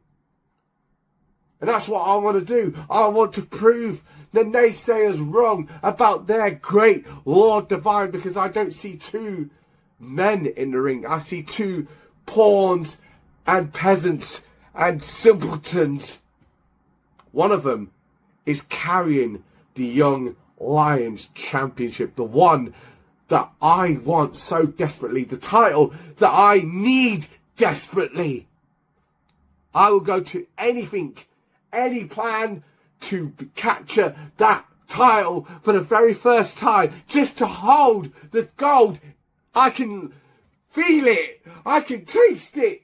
And that's what I want to do. I want to prove the naysayers wrong about their great Lord Divine, because I don't see two men in the ring. I see two pawns and peasants and simpletons. One of them is carrying the Young Lions Championship, the one that I want so desperately, the title that I need desperately. I will go to anything, any plan to capture that title for the very first time, just to hold the gold. I can feel it. I can taste it.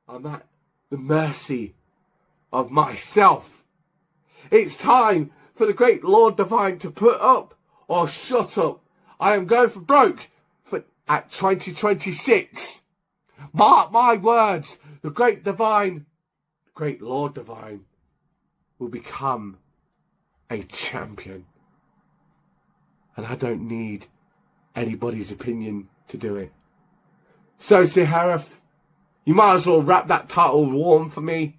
I'm at the mercy of myself. It's time for the great Lord Divine to put up or shut up. I am going for broke at 2026. Mark my words, the great Divine, the great Lord Divine will become a champion. And I don't need anybody's opinion to do it. So, Sir Harith, you might as well wrap that title warm for me,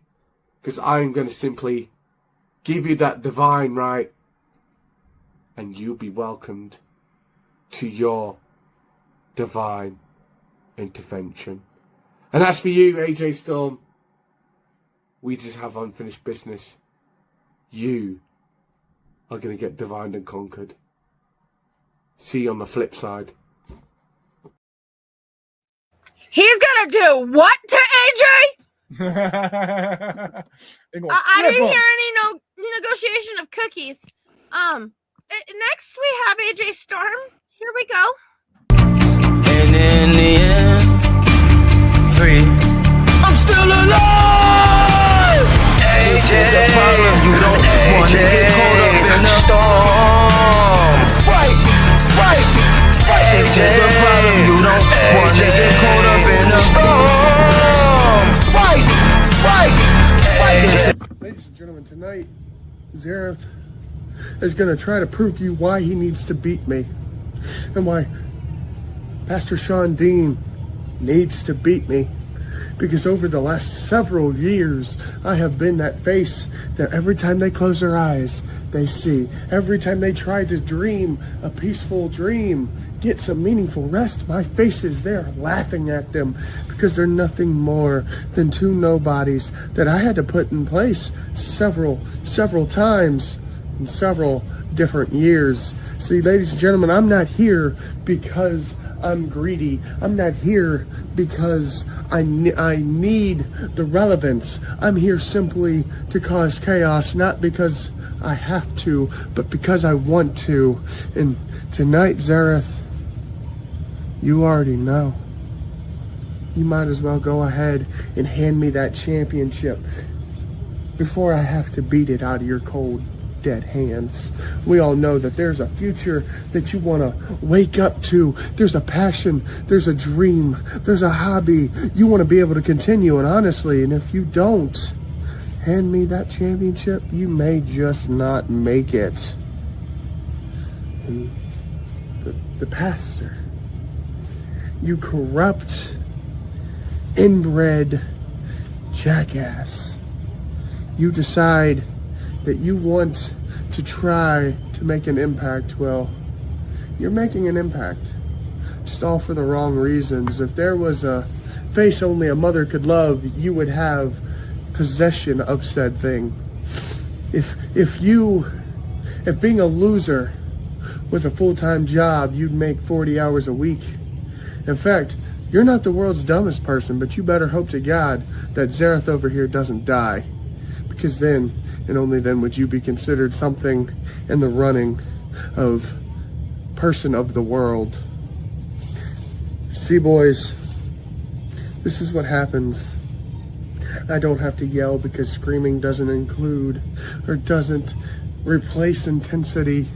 because I'm going to simply give you that divine right, and you'll be welcomed to your divine intervention. And as for you, AJ Storm, we just have unfinished business. You are going to get divined and conquered. See you on the flip side. He's gonna do what to AJ? They gonna I flip didn't 'em. hear any negotiation of cookies. Next we have AJ Storm. Here we go. And in the end, free. I'm still alive. This is a problem. You don't want to get caught up in the storm. Fight, fight, fight. This is a problem. You don't want to get caught up in the storm. Fight, fight, fight. Ladies and gentlemen, tonight, Zareth is going to try to prove to you why he needs to beat me and why Pastor Sean Dean needs to beat me. Because over the last several years, I have been that face that every time they close their eyes, they see. Every time they try to dream a peaceful dream, get some meaningful rest, my face is there laughing at them because they're nothing more than two nobodies that I had to put in place several times in several different years. See, ladies and gentlemen, I'm not here because I'm greedy. I'm not here because I need the relevance. I'm here simply to cause chaos, not because I have to, but because I want to. And tonight, Zareth, you already know. You might as well go ahead and hand me that championship before I have to beat it out of your cold, dead hands. We all know that there's a future that you want to wake up to. There's a passion, there's a dream, there's a hobby you want to be able to continue. And honestly, and if you don't hand me that championship, you may just not make it. And the pastor, you corrupt, inbred jackass, you decide that you want to try to make an impact. Well, you're making an impact, just all for the wrong reasons. If there was a face only a mother could love, you would have possession of said thing. If being a loser was a full-time job, you'd make 40 hours a week. In fact, you're not the world's dumbest person, but you better hope to God that Zareth over here doesn't die. Because then, and only then, would you be considered something in the running of person of the world. See, boys, this is what happens. I don't have to yell because screaming doesn't include or doesn't replace intensity.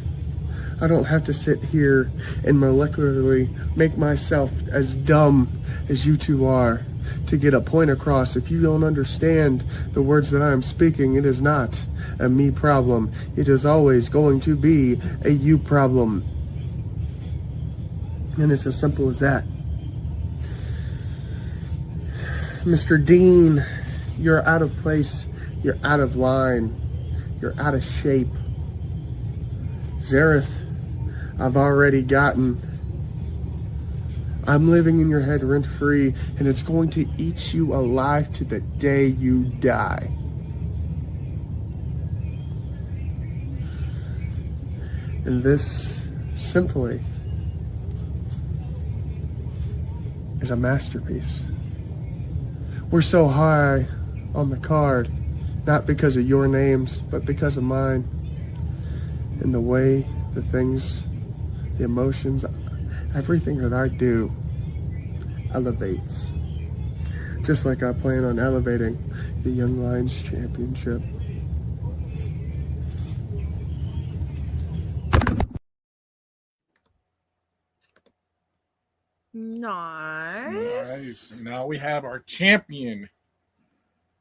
I don't have to sit here and molecularly make myself as dumb as you two are to get a point across. If you don't understand the words that I'm speaking, it is not a me problem. It is always going to be a you problem. And it's as simple as that. Mr. Dean, you're out of place. You're out of line. You're out of shape. Zareth, I've already gotten. I'm living in your head rent-free, and it's going to eat you alive to the day you die. And this simply is a masterpiece. We're so high on the card, not because of your names, but because of mine. And the way, the things, the emotions, everything that I do elevates. Just like I plan on elevating the Young Lions Championship. Nice. Now we have our champion,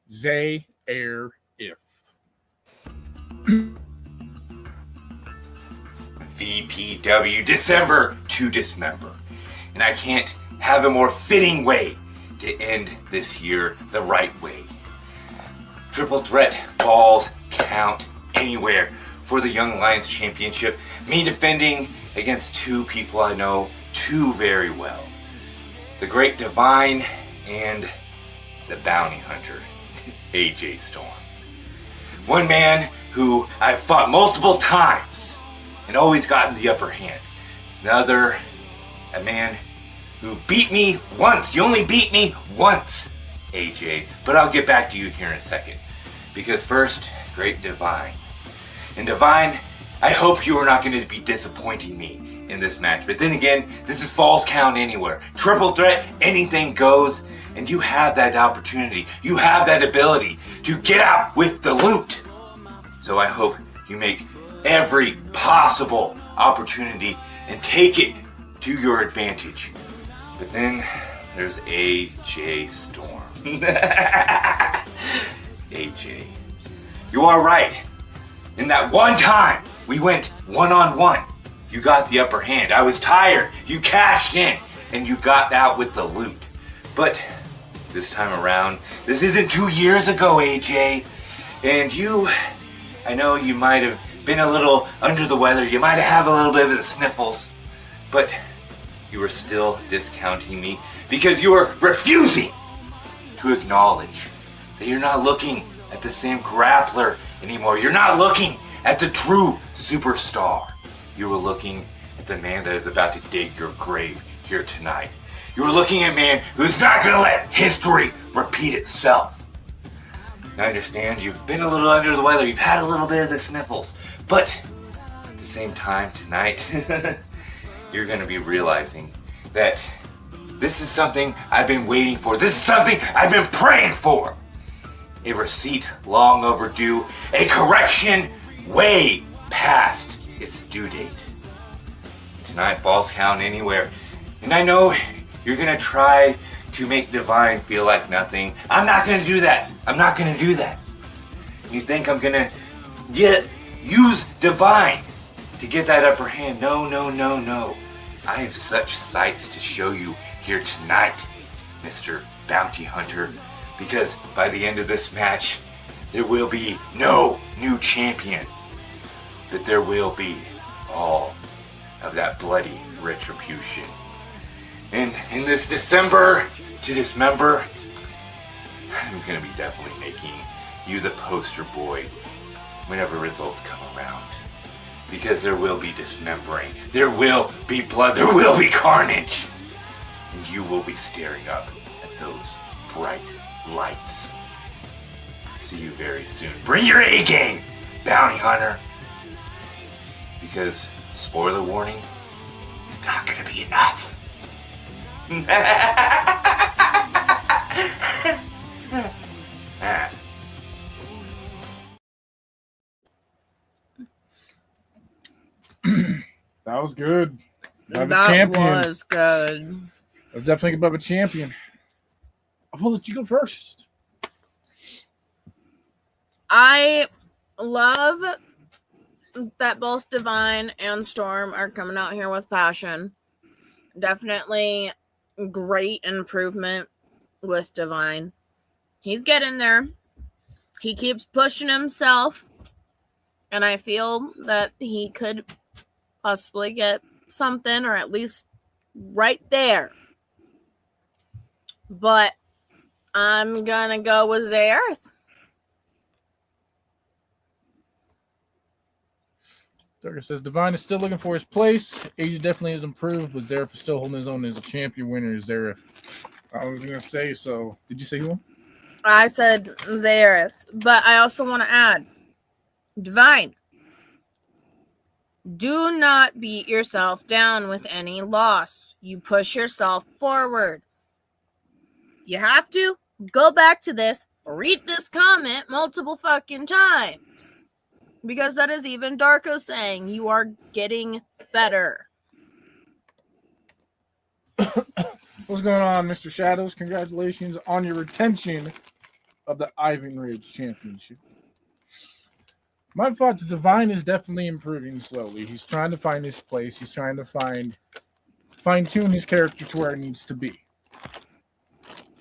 Zay Air If. VPW December to Dismember. And I can't have a more fitting way to end this year the right way. Triple threat falls count anywhere for the Young Lions Championship. Me defending against two people I know too very well. The Great Divine and the Bounty Hunter, AJ Storm. One man who I've fought multiple times and always gotten the upper hand. The other, a man who beat me once. You only beat me once, AJ. But I'll get back to you here in a second. Because first, Great Divine. And Divine, I hope you are not going to be disappointing me in this match. But then again, this is falls count anywhere. Triple threat, anything goes. And you have that opportunity. You have that ability to get out with the loot. So I hope you make every possible opportunity and take it to your advantage. But then there's AJ Storm. AJ, you are right. In that one time we went one-on-one, you got the upper hand. I was tired. You cashed in and you got out with the loot. But this time around, this isn't 2 years ago, AJ. And you, I know you might have been a little under the weather. You might have a little bit of the sniffles. But you were still discounting me because you were refusing to acknowledge that you're not looking at the same grappler anymore. You're not looking at the true superstar. You were looking at the man that is about to dig your grave here tonight. You were looking at a man who's not going to let history repeat itself. I understand you've been a little under the weather. You've had a little bit of the sniffles. But at the same time tonight, you're going to be realizing that this is something I've been waiting for. This is something I've been praying for. A receipt long overdue. A correction way past its due date. Tonight falls count anywhere. And I know you're going to try to make Divine feel like nothing. I'm not going to do that. I'm not going to do that. You think I'm going to use Divine to get that upper hand? No, no, no, no. I have such sights to show you here tonight, Mr. Bounty Hunter, because by the end of this match, there will be no new champion, but there will be all of that bloody retribution. And in this December to Dismember, I'm going to be definitely making you the poster boy whenever results come around. Because there will be dismembering, there will be blood, there will be carnage. And you will be staring up at those bright lights. See you very soon. Bring your A game, Bounty Hunter. Because, spoiler warning, it's not going to be enough. That was good. That champion. was good. That's definitely above a champion. I'll let you go first. I love that both Divine and Storm are coming out here with passion. Definitely great improvement with Divine. He's getting there. He keeps pushing himself. And I feel that he could possibly get something, or at least right there. But I'm gonna go with the Earth. Tucker says Divine is still looking for his place. AJ definitely has improved, but Zareth is still holding his own as a champion winner. Zareth. I was gonna say, so did you say who? I said Zareth, but I also want to add, Divine. Do not beat yourself down with any loss. You push yourself forward. You have to go back to this, read this comment multiple fucking times. Because that is even Darko saying you are getting better. What's going on, Mr. Shadows? Congratulations on your retention of the Ivan Ridge Championship. My thoughts, Divine is definitely improving slowly. He's trying to find his place. He's trying to fine-tune his character to where it needs to be.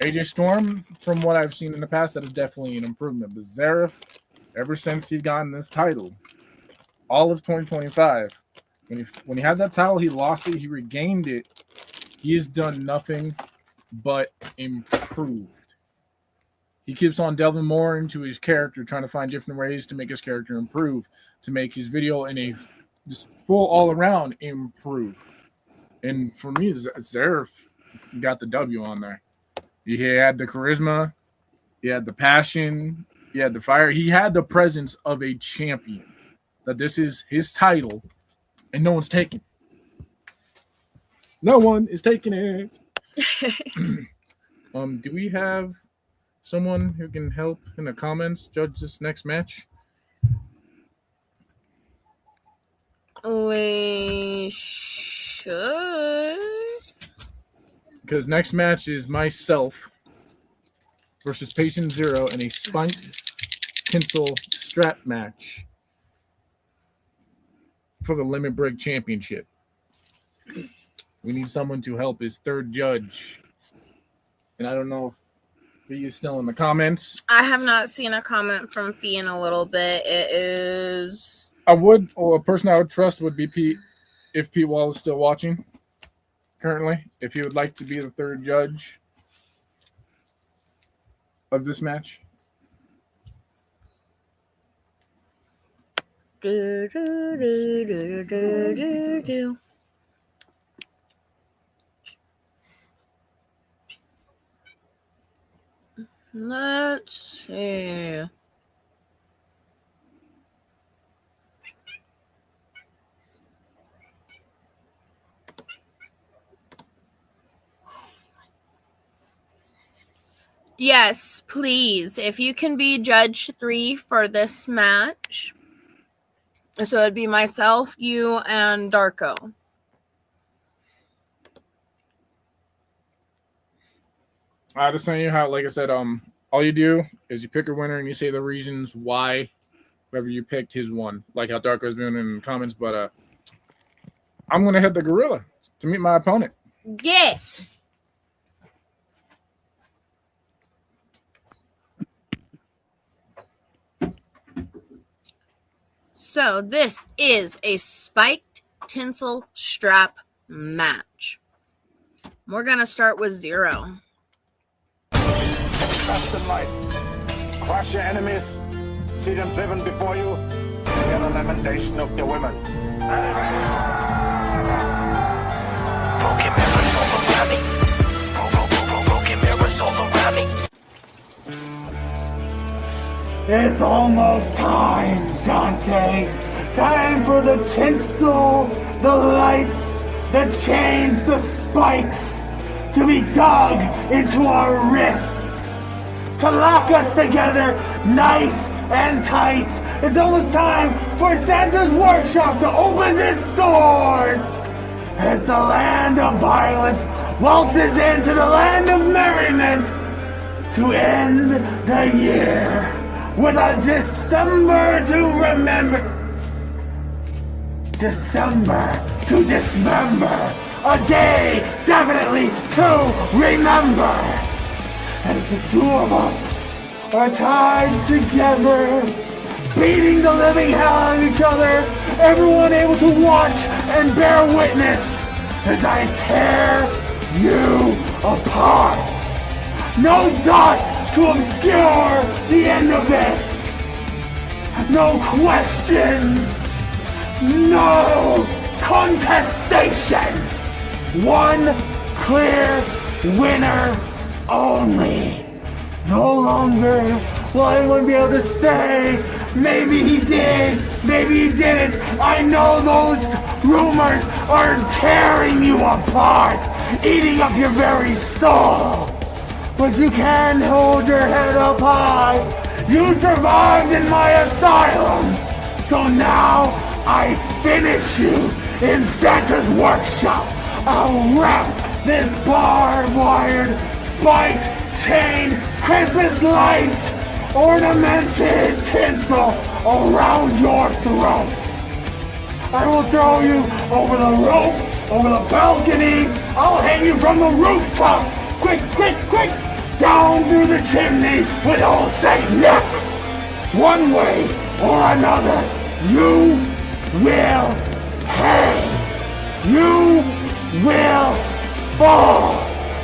AJ Storm, from what I've seen in the past, that is definitely an improvement. But Zareth, ever since he's gotten this title, all of 2025, when he had that title, he lost it, he regained it. He has done nothing but improved. He keeps on delving more into his character, trying to find different ways to make his character improve, to make his video in a just full all-around improve. And for me, Zareth got the W on there. He had the charisma, he had the passion, he had the fire, he had the presence of a champion. That this is his title, and no one's taking it. No one is taking it. Do we have someone who can help in the comments judge this next match? We should. Because next match is myself versus Patient Zero in a spiked tinsel strap match for the Limit Break Championship. We need someone to help as third judge. And I don't know if he is still in the comments. I have not seen a comment from Fee in a little bit. It is... A person I would trust would be Pete, if Pete Wall is still watching currently, if he would like to be the third judge of this match. Let's see. Yes, please. If you can be Judge 3 for this match. So it'd be myself, you, and Darko. I just telling you how, like I said, all you do is you pick a winner and you say the reasons why whoever you picked his won, like how Darko's doing in the comments. But I'm gonna hit the gorilla to meet my opponent. Yeah. So this is a spiked tinsel strap match. We're gonna start with Zero. Fast and light. Crush your enemies. See them driven before you. Hear the lamentation of the women. Broken mirrors all around me. Broken mirrors all around me. It's almost time, Dante. Time for the tinsel, the lights, the chains, the spikes to be dug into our wrists, to lock us together nice and tight. It's almost time for Santa's workshop to open its doors as the land of violence waltzes into the land of merriment to end the year with a December to remember. December to dismember. A day definitely to remember. As the two of us are tied together, beating the living hell out of each other, everyone able to watch and bear witness as I tear you apart. No dust to obscure the end of this. No questions. No contestation. One clear winner only. No longer will anyone be able to say, maybe he did, maybe he didn't. I know those rumors are tearing you apart, eating up your very soul. But you can hold your head up high. You survived in my asylum. So now I finish you in Santa's workshop. I'll wrap this barbed wired, spiked, chain, Christmas lights, ornamented tinsel around your throat. I will throw you over the rope, over the balcony. I'll hang you from the rooftop. Quick, quick, quick! Down through the chimney with old Saint Nick. One way or another, you will pay. You will fall.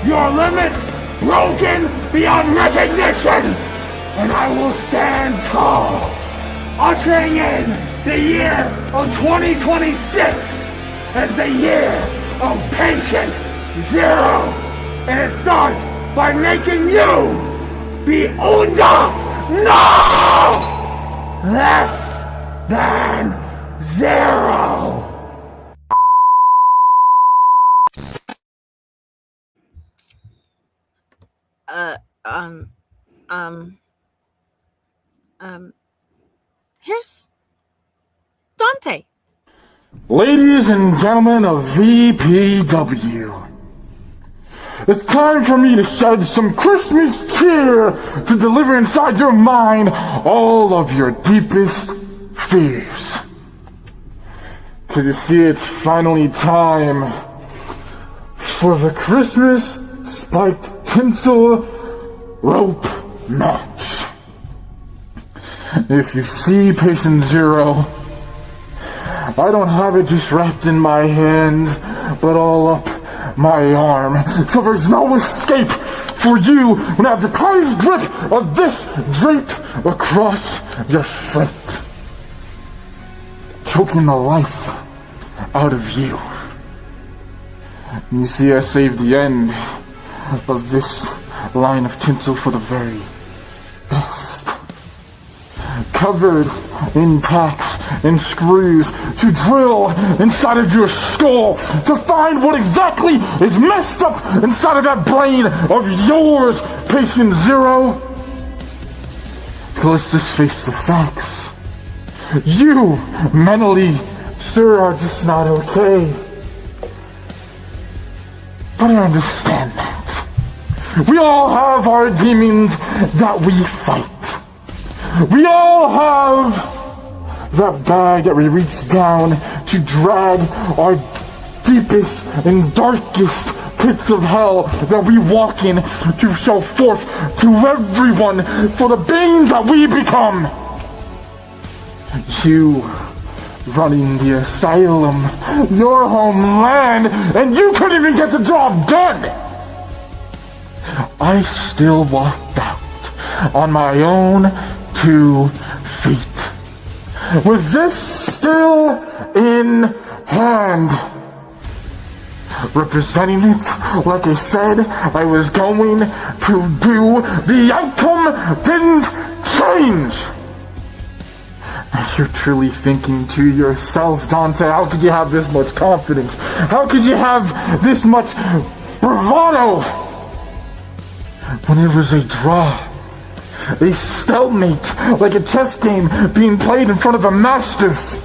Your limits broken beyond recognition. And I will stand tall, ushering in the year of 2026 as the year of patient zero. And it starts by making you be under less than zero. Here's Dante. Ladies and gentlemen of VPW, it's time for me to shed some Christmas cheer to deliver inside your mind all of your deepest fears. 'Cause you see, it's finally time for the Christmas spiked tinsel rope match. If you see patient zero, I don't have it just wrapped in my hand, but all up my arm. So there's no escape for you when I have the tight grip of this draped across your throat, choking the life out of you. And you see, I saved the end of this line of tinsel for the very best. Covered in tacks and screws to drill inside of your skull to find what exactly is messed up inside of that brain of yours, patient zero. Let's just face the facts. You, mentally, sir, are just not okay. But I understand that. We all have our demons that we fight. We all have that bag that we reach down to drag our deepest and darkest pits of hell that we walk in to show forth to everyone for the beings that we become. You running the asylum, your homeland, and you couldn't even get the job done. I still walked out on my own 2 feet, with this still in hand, representing it like I said I was going to do. The outcome didn't change. You're truly thinking to yourself, Dante, how could you have this much confidence? How could you have this much bravado when it was a draw? A stalemate, like a chess game being played in front of the masters.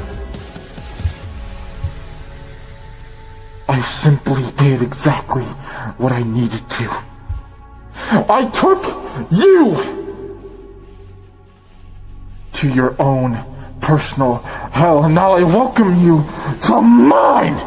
I simply did exactly what I needed to. I took you to your own personal hell, and now I welcome you to mine,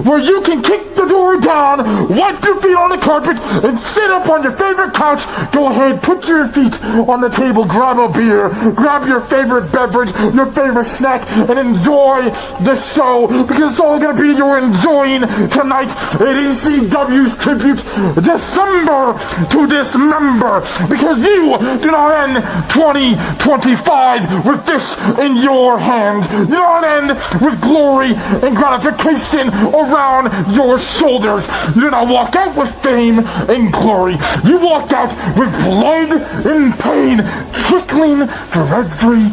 where you can kick the door down, wipe your feet on the carpet, and sit up on your favorite couch. Go ahead, put your feet on the table, grab a beer, grab your favorite beverage, your favorite snack, and enjoy the show, because it's all going to be you're enjoying tonight at ECW's tribute December to Dismember, because you do not end 2025 with this in your hands. You don't end with glory and gratification or around your shoulders. You don't walk out with fame and glory. You walk out with blood and pain trickling for every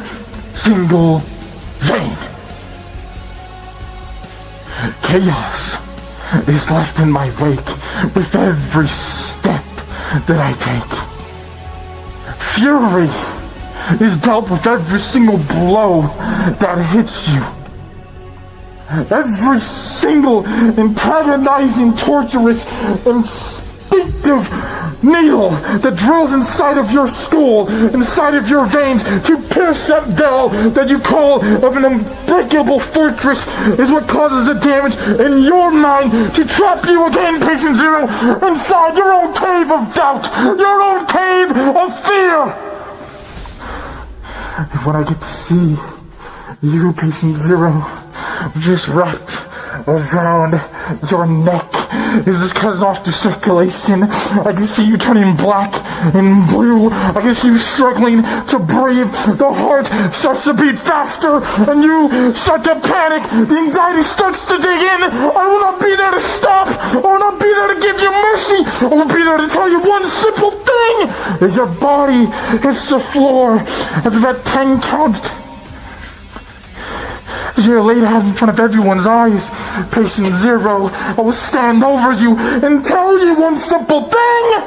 single vein. Chaos is left in my wake with every step that I take. Fury is dealt with every single blow that hits you. Every single antagonizing, torturous, instinctive needle that drills inside of your skull, inside of your veins, to pierce that veil that you call of an unbreakable fortress is what causes the damage in your mind to trap you again, Patient Zero, inside your own cave of doubt, your own cave of fear. And when I get to see you, Patient Zero, just wrapped around your neck is this cutting off the circulation. I can see you turning black and blue. I can see you struggling to breathe. The heart starts to beat faster and you start to panic. The anxiety starts to dig in. I will not be there to stop. I will not be there to give you mercy. I will be there to tell you one simple thing. As your body hits the floor after that 10 count. You're laid out in front of everyone's eyes, Patient Zero. I will stand over you and tell you one simple thing.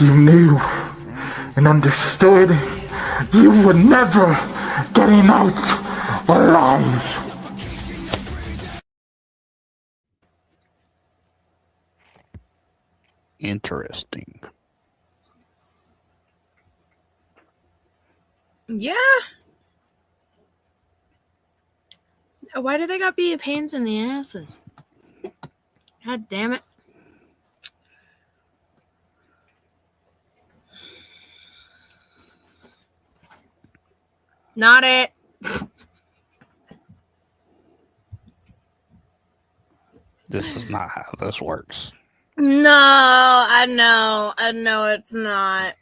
You knew and understood you were never getting out alive. Interesting. Yeah. Why do they got be pains in the asses? God damn it. Not it. This is not how this works. No, I know it's not.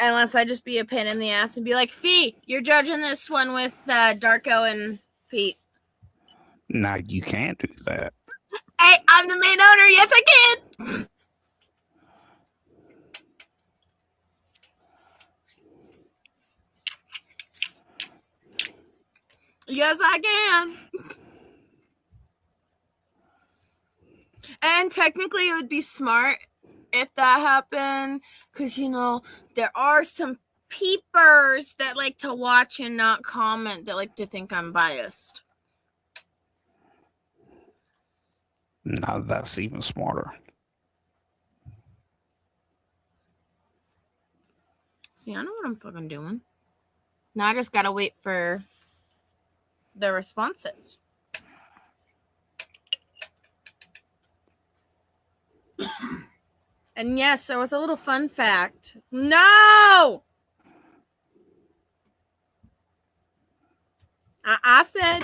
Unless I just be a pain in the ass and be like, Fee, you're judging this one with Darko and Pete. Now you can't do that. Hey, I'm the main owner. Yes, I can. Yes, I can. And technically, it would be smart if that happened, because, you know, there are some peepers that like to watch and not comment, that like to think I'm biased. Now that's even smarter. See, I know what I'm fucking doing. Now I just gotta wait for the responses. And yes, there was a little fun fact. No! I said...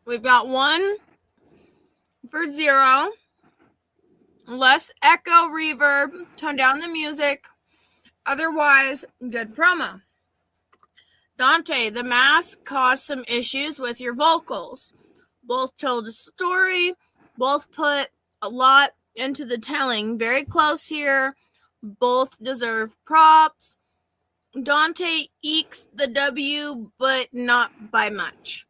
We've got 1 for 0. Less echo, reverb. Turn down the music. Otherwise, good promo. Dante, the mask caused some issues with your vocals. Both told a story. Both put a lot into the telling. Very close here. Both deserve props. Dante ekes the W, but not by much.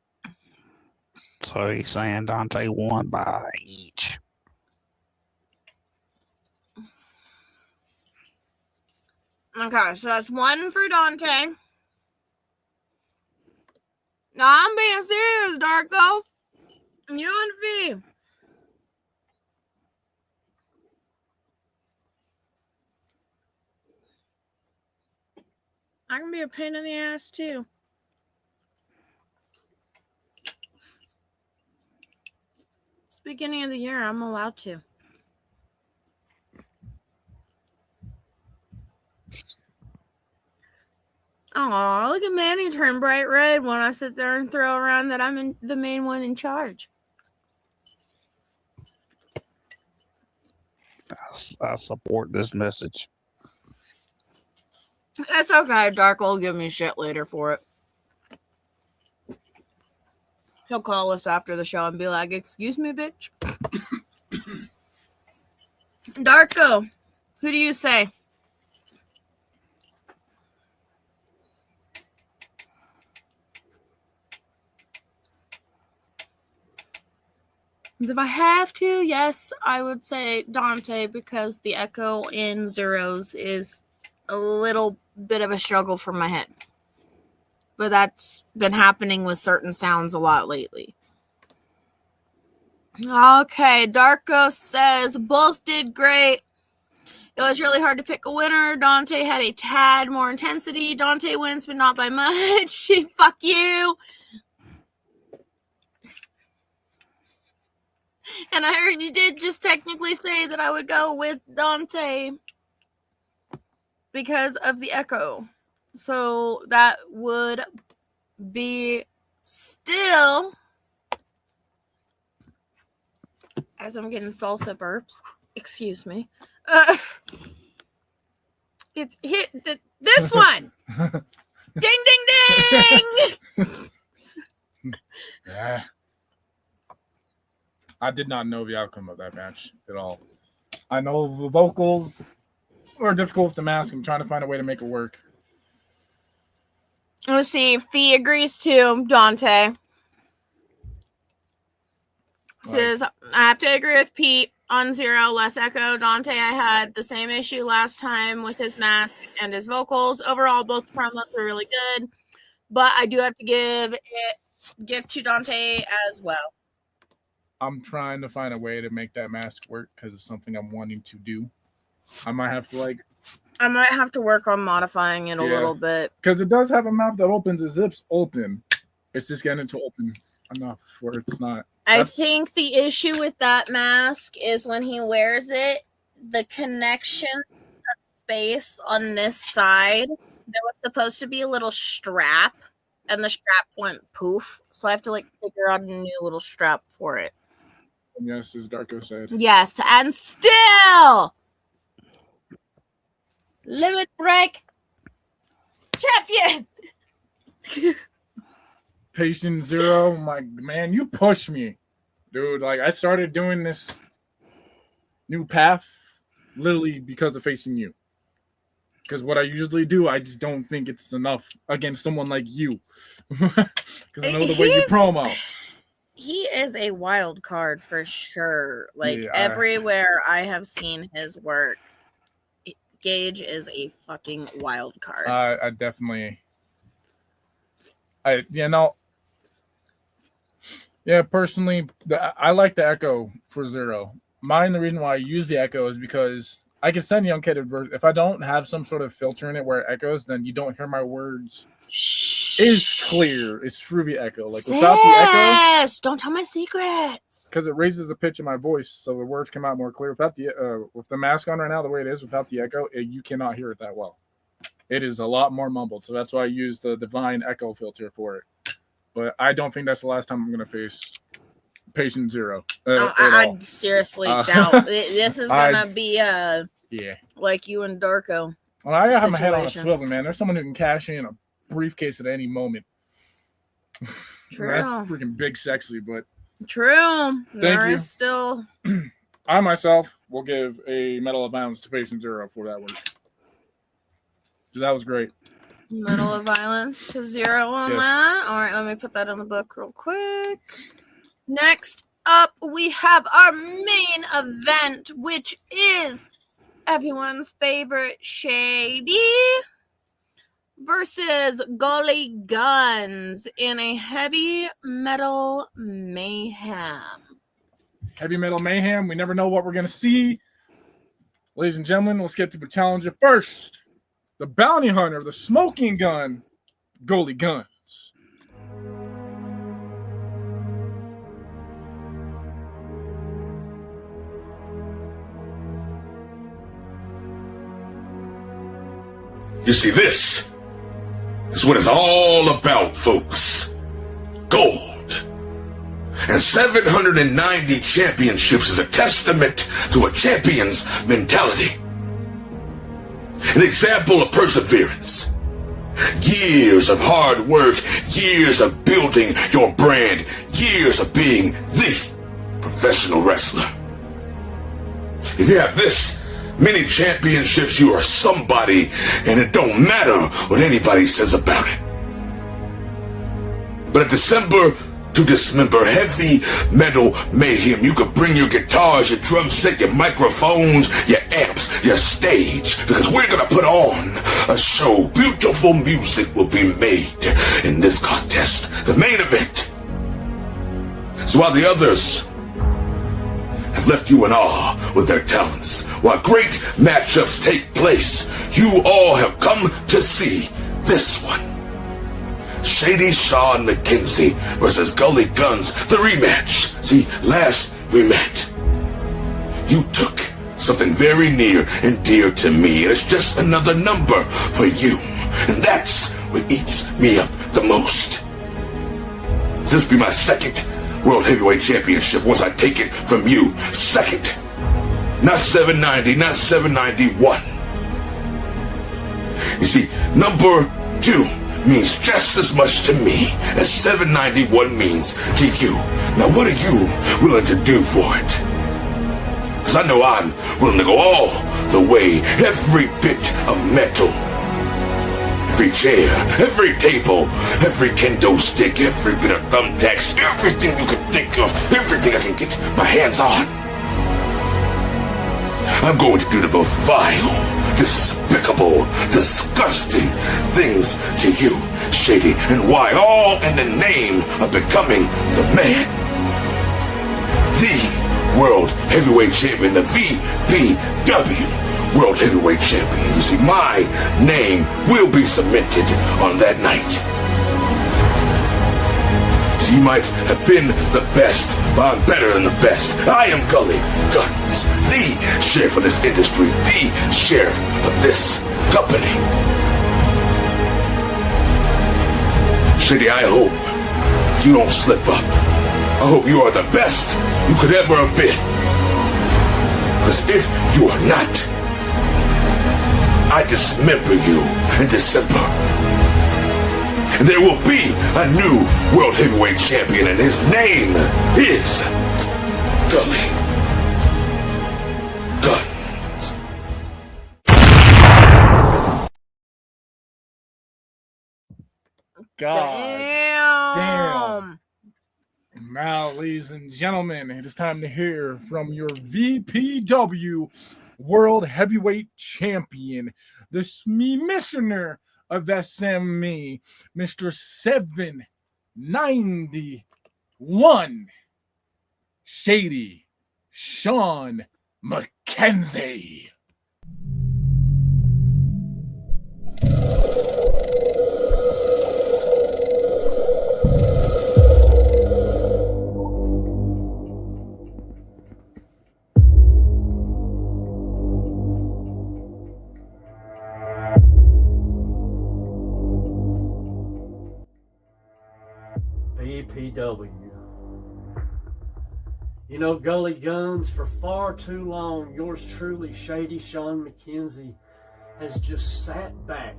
So he's saying Dante won by each. Okay, so that's 1 for Dante. No, I'm being serious, Darko. You and V. I can be a pain in the ass, too. It's the beginning of the year. I'm allowed to. Oh, look at Manny turn bright red when I sit there and throw around that I'm the main one in charge. I support this message. It's okay. Dark will give me shit later for it. He'll call us after the show and be like, "Excuse me, bitch." Darko, who do you say? If I have to, yes, I would say Dante, because the echo in Zeros is a little bit of a struggle for my head. But that's been happening with certain sounds a lot lately. Okay, Darko says both did great. It was really hard to pick a winner. Dante had a tad more intensity. Dante wins, but not by much. Fuck you. And I heard you did just technically say that I would go with Dante because of the echo. So that would be still, as I'm getting salsa burps, excuse me. It's hit this one. Ding, ding, ding. Yeah. I did not know the outcome of that match at all. I know the vocals were difficult with the mask. I'm trying to find a way to make it work. Let's see if Fee agrees to Dante. Says, I have to agree with Pete on Zero, less echo. Dante, I had the same issue last time with his mask and his vocals. Overall, both promos were really good, but I do have to give to Dante as well. I'm trying to find a way to make that mask work because it's something I'm wanting to do. I might have to work on modifying it a little bit. Because it does have a mouth that opens, it zips open. It's just getting it to open enough where it's not. I think the issue with that mask is when he wears it, the connection of space on this side, there was supposed to be a little strap, and the strap went poof. So I have to figure out a new little strap for it. Yes, as Darko said. Yes, and still limit break champion. Patient Zero, my man, you pushed me, dude. I started doing this new path literally because of facing you. Because what I usually do, I just don't think it's enough against someone like you. Because I know the way you promo. He is a wild card for sure. Everywhere I have seen his work, Gage is a fucking wild card. I definitely. Personally, I like the echo for Zero. The reason why I use the echo is because I can send the uncated version. If I don't have some sort of filter in it where it echoes, then you don't hear my words. It's clear. It's through the echo. Without the echo, don't tell my secrets. Because it raises the pitch of my voice, so the words come out more clear. Without with the mask on right now, the way it is, without the echo, you cannot hear it that well. It is a lot more mumbled, so that's why I use the divine echo filter for it. But I don't think that's the last time I'm going to face Patient Zero. I seriously doubt this is going to be like you and Darko. Well, I have my head on a swivel, man. There's someone who can cash in a briefcase at any moment. True. That's freaking big sexy, but true. Thank you. Still. I myself will give a Medal of Violence to Patient Zero for that work. So that was great. Medal of Violence to Zero on that. All right, let me put that on the book real quick. Next up, we have our main event, which is everyone's favorite Shady versus Gully Guns in a heavy metal mayhem. Heavy metal mayhem. We never know what we're going to see. Ladies and gentlemen, let's get to the challenger first. The bounty hunter, the smoking gun, Gully Guns. You see, this is what it's all about, folks. Gold. And 790 championships is a testament to a champion's mentality. An example of perseverance. Years of hard work, years of building your brand, years of being the professional wrestler. If you have this many championships, you are somebody, and it don't matter what anybody says about it. But at December to Dismember, heavy metal mayhem, you could bring your guitars, your drum set, your microphones, your amps, your stage, because we're gonna put on a show. Beautiful music will be made in this contest, the main event. So while the others have left you in awe with their talents, while great matchups take place, you all have come to see this one. Shady Sean McKenzie versus Gully Guns, the rematch. See, last we met, you took something very near and dear to me, and it's just another number for you. And that's what eats me up the most. This will be my second World Heavyweight Championship once I take it from you. Second. Not 790, not 791. You see, number 2 means just as much to me as 791 means to you. Now, what are you willing to do for it? Because I know I'm willing to go all the way, every bit of metal, every chair, every table, every kendo stick, every bit of thumbtacks, everything you can think of, everything I can get my hands on. I'm going to do the most vile, despicable, disgusting things to you, Shady, and why? All in the name of becoming the man, the World Heavyweight Champion, the VPW World Heavyweight Champion. You see, my name will be cemented on that night. So you might have been the best, but I'm better than the best. I am Gully Guns, the sheriff of this industry, the sheriff of this company. Shady, I hope you don't slip up. I hope you are the best you could ever have been. Because if you are not, I dismember you in December. And there will be a new World Heavyweight Champion, and his name is Gully Guns. God. Damn. Now, ladies and gentlemen, it is time to hear from your VPW World Heavyweight Champion, the Missioner of SME, Mr. 791, Shady Sean McKenzie. VPW. You know, Gully Guns, for far too long, yours truly, Shady Sean McKenzie, has just sat back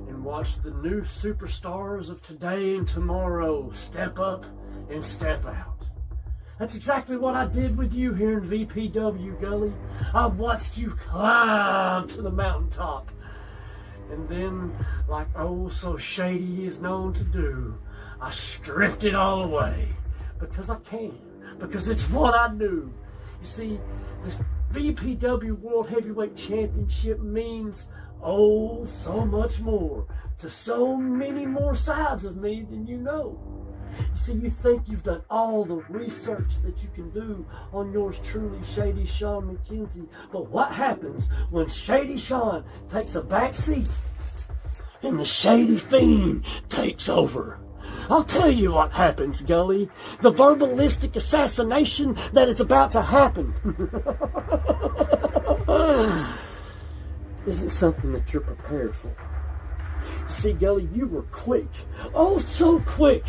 and watched the new superstars of today and tomorrow step up and step out. That's exactly what I did with you here in VPW, Gully. I watched you climb to the mountaintop. And then, like oh so Shady is known to do, I stripped it all away. Because I can. Because it's what I do. You see, this VPW World Heavyweight Championship means oh so much more to so many more sides of me than you know. You see, you think you've done all the research that you can do on yours truly, Shady Sean McKenzie. But what happens when Shady Sean takes a back seat and the Shady Fiend takes over? I'll tell you what happens, Gully. The verbalistic assassination that is about to happen isn't something that you're prepared for. You see, Gully, you were quick, oh so quick,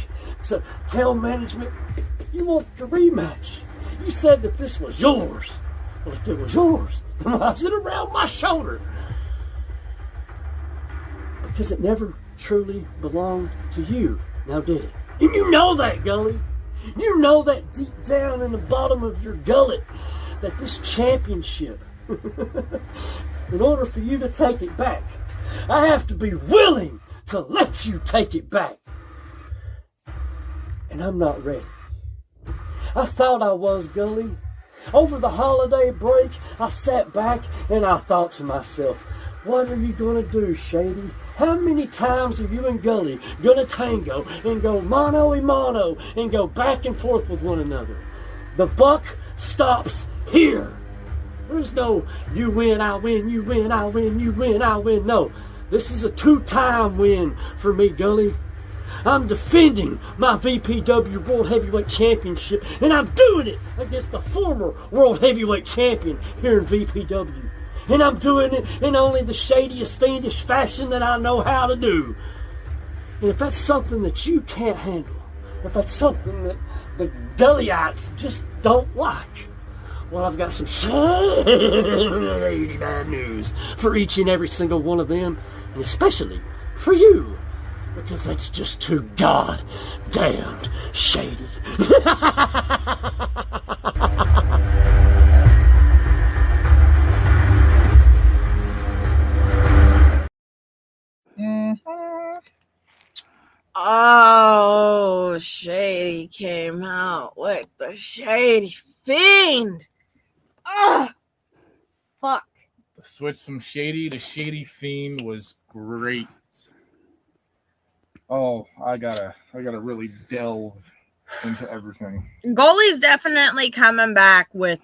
to tell management You want the rematch. You said that this was yours. Well, if it was yours, then why is it around my shoulder? Because it never truly belonged to you, now did it? And you know that, Gully. You know that deep down in the bottom of your gullet, that this championship, in order for you to take it back, I have to be willing to let you take it back. And I'm not ready. I thought I was, Gully. Over the holiday break, I sat back and I thought to myself, what are you going to do, Shady? How many times are you and Gully going to tango and go mano-a-mano and go back and forth with one another? The buck stops here. There's no you win, I win, you win, I win, you win, I win. No, this is a two-time win for me, Gully. I'm defending my VPW World Heavyweight Championship, and I'm doing it against the former World Heavyweight Champion here in VPW. And I'm doing it in only the shadiest, fiendish fashion that I know how to do. And if that's something that you can't handle, if that's something that the Gullyites just don't like, well, I've got some shady bad news for each and every single one of them, and especially for you, because that's just too goddamned shady. Oh, Shady came out with the Shady Fiend. Ah, fuck. The switch from Shady to Shady Fiend was great. Oh, I gotta really delve into everything. Goalie's definitely coming back with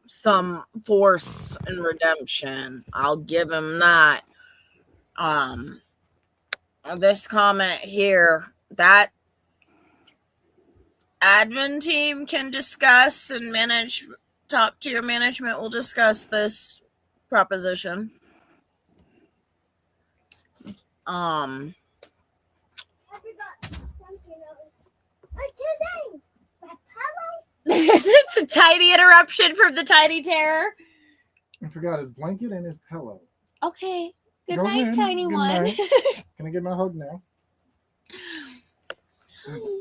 some force and redemption. I'll give him that. This comment here, that admin team can discuss and manage, top tier management will discuss this proposition. It's a tiny interruption from the Tiny Terror. I forgot his blanket and his pillow. Okay. Good Go night, ahead. tiny Good one. night. Can I get my hug now?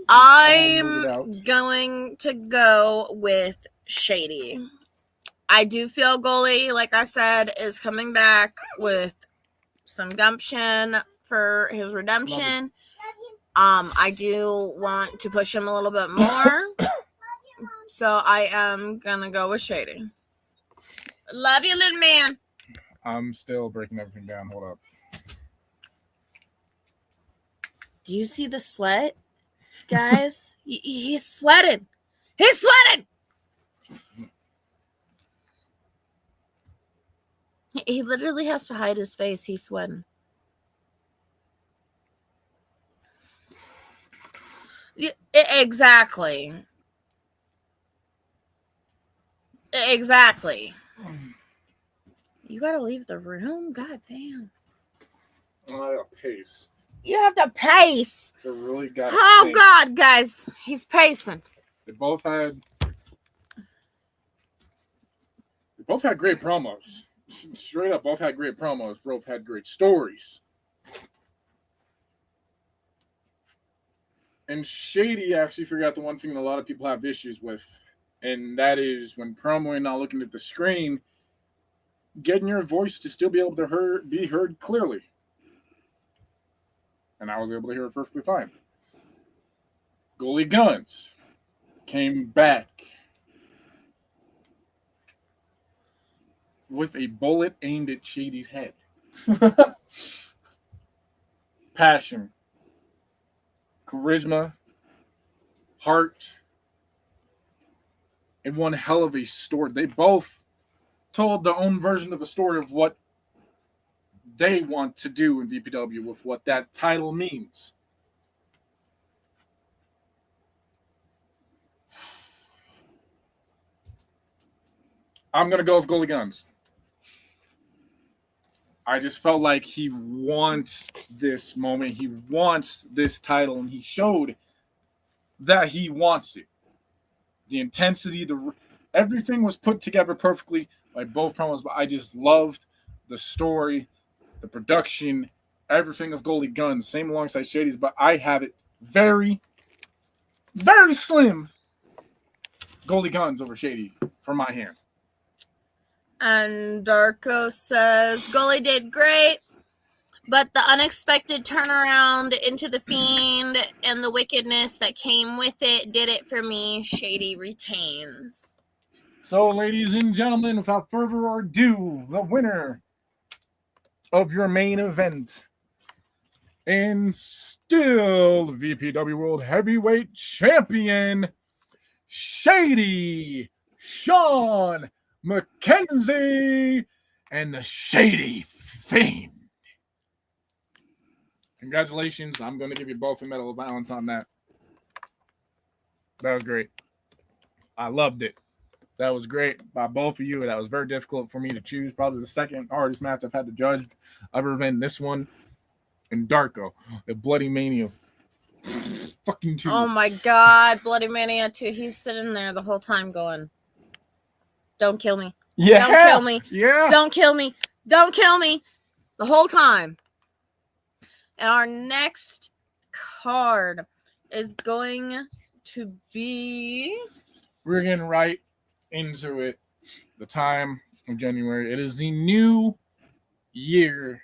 I'm going to go with Shady. I do feel Goalie, like I said, is coming back with some gumption for his redemption. I do want to push him a little bit more. So I am gonna go with Shady. Love you, little man. I'm still breaking everything down. Hold up. Do you see the sweat, guys? He's sweating. He's sweating. He literally has to hide his face. He's sweating. Exactly. Exactly. You gotta leave the room? God damn. I gotta pace. You have to pace. They really got. Oh God, guys, he's pacing. They both had great promos. Straight up, both had great promos. Both had great stories. And Shady actually forgot the one thing that a lot of people have issues with, and that is when promoing, not looking at the screen, getting your voice to still be able to be heard clearly. And I was able to hear it perfectly fine. Goalie Guns came back with a bullet aimed at Shady's head. Passion, charisma, heart, and one hell of a story. They both told their own version of a story of what they want to do in VPW with what that title means. I'm going to go with Goalie Guns. I just felt like he wants this moment. He wants this title, and he showed that he wants it. the intensity, everything was put together perfectly by both promos. But I just loved the story, the production, everything of Goldie Guns. Same alongside Shady's, but I have it very, very slim. Goldie Guns over Shady for my hand. And Darko says, Goalie did great, but the unexpected turnaround into the Fiend and the wickedness that came with it did it for me. Shady retains. So, ladies and gentlemen, without further ado, the winner of your main event and still the VPW World Heavyweight Champion, Shady Sean McKenzie and the Shady Fiend. Congratulations. I'm going to give you both a Medal of Balance on that. That was great. I loved it. That was great by both of you. That was very difficult for me to choose. Probably the second hardest match I've had to judge. Other than this one and Darko, the Bloody Mania. Fucking 2. Oh my God, Bloody Mania 2. He's sitting there the whole time going, don't kill me. Yeah. Don't kill me. Yeah. Don't kill me. Don't kill me. The whole time. And our next card is going to be... We're getting right into it. The time of January. It is the new year.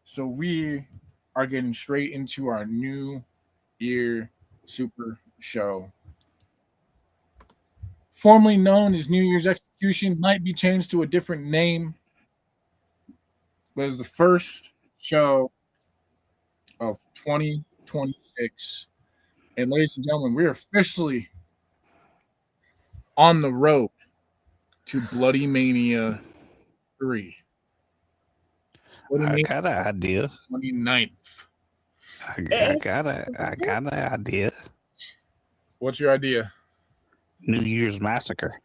So we are getting straight into our new year super show. Formerly known as New Year's Execution, might be changed to a different name. But it's the first show of 2026. And ladies and gentlemen, we're officially on the road to Bloody Mania 3. I got an idea. 29th. I got an idea. What's your idea? New Year's Massacre.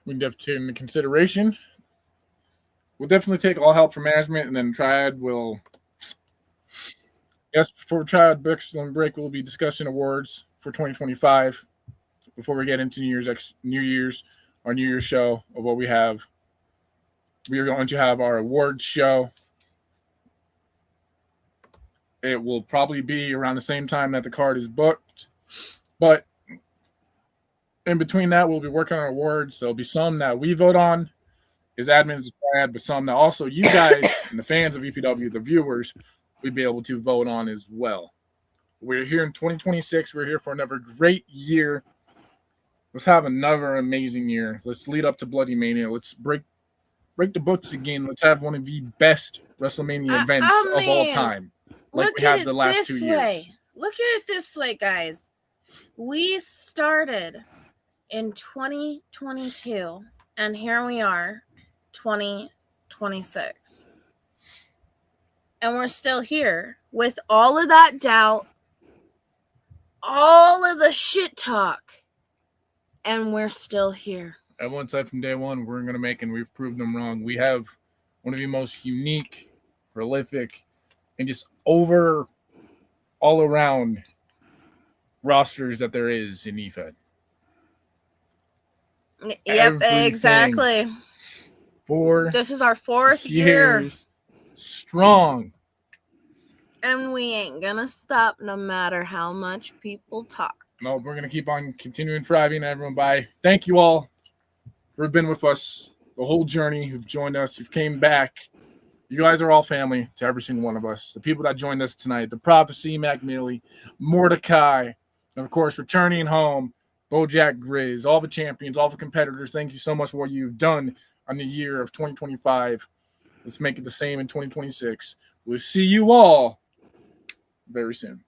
We have to take into consideration. We'll definitely take all help from management, and then Triad will. Yes, before Triad break, we'll be discussing awards for 2025. Before we get into New Year's show of what we have, we are going to have our awards show. It will probably be around the same time that the card is booked, but in between that, we'll be working on awards. There'll be some that we vote on as admins, but some that also you guys and the fans of VPW, the viewers, we'll be able to vote on as well. We're here in 2026. We're here for another great year. Let's have another amazing year. Let's lead up to Bloody Mania. Let's break the books again. Let's have one of the best WrestleMania events of all time, like we have the last 2 years. Look at it this way, guys. We started in 2022, and here we are, 2026. And we're still here with all of that doubt, all of the shit talk, and we're still here. Everyone said from day one, we're going to make, and we've proved them wrong. We have one of the most unique, prolific, and just all around rosters that there is in EFED. Yep, Everything exactly. This is our 4th year. Strong. And we ain't gonna stop no matter how much people talk. No, we're going to keep on continuing thriving. Everyone, bye. Thank you all who've been with us the whole journey, who've joined us, who've came back. You guys are all family to every single one of us. The people that joined us tonight, the Prophecy, Mac Milley, Mordecai, and of course, returning home, Bojack Grizz, all the champions, all the competitors. Thank you so much for what you've done on the year of 2025. Let's make it the same in 2026. We'll see you all very soon.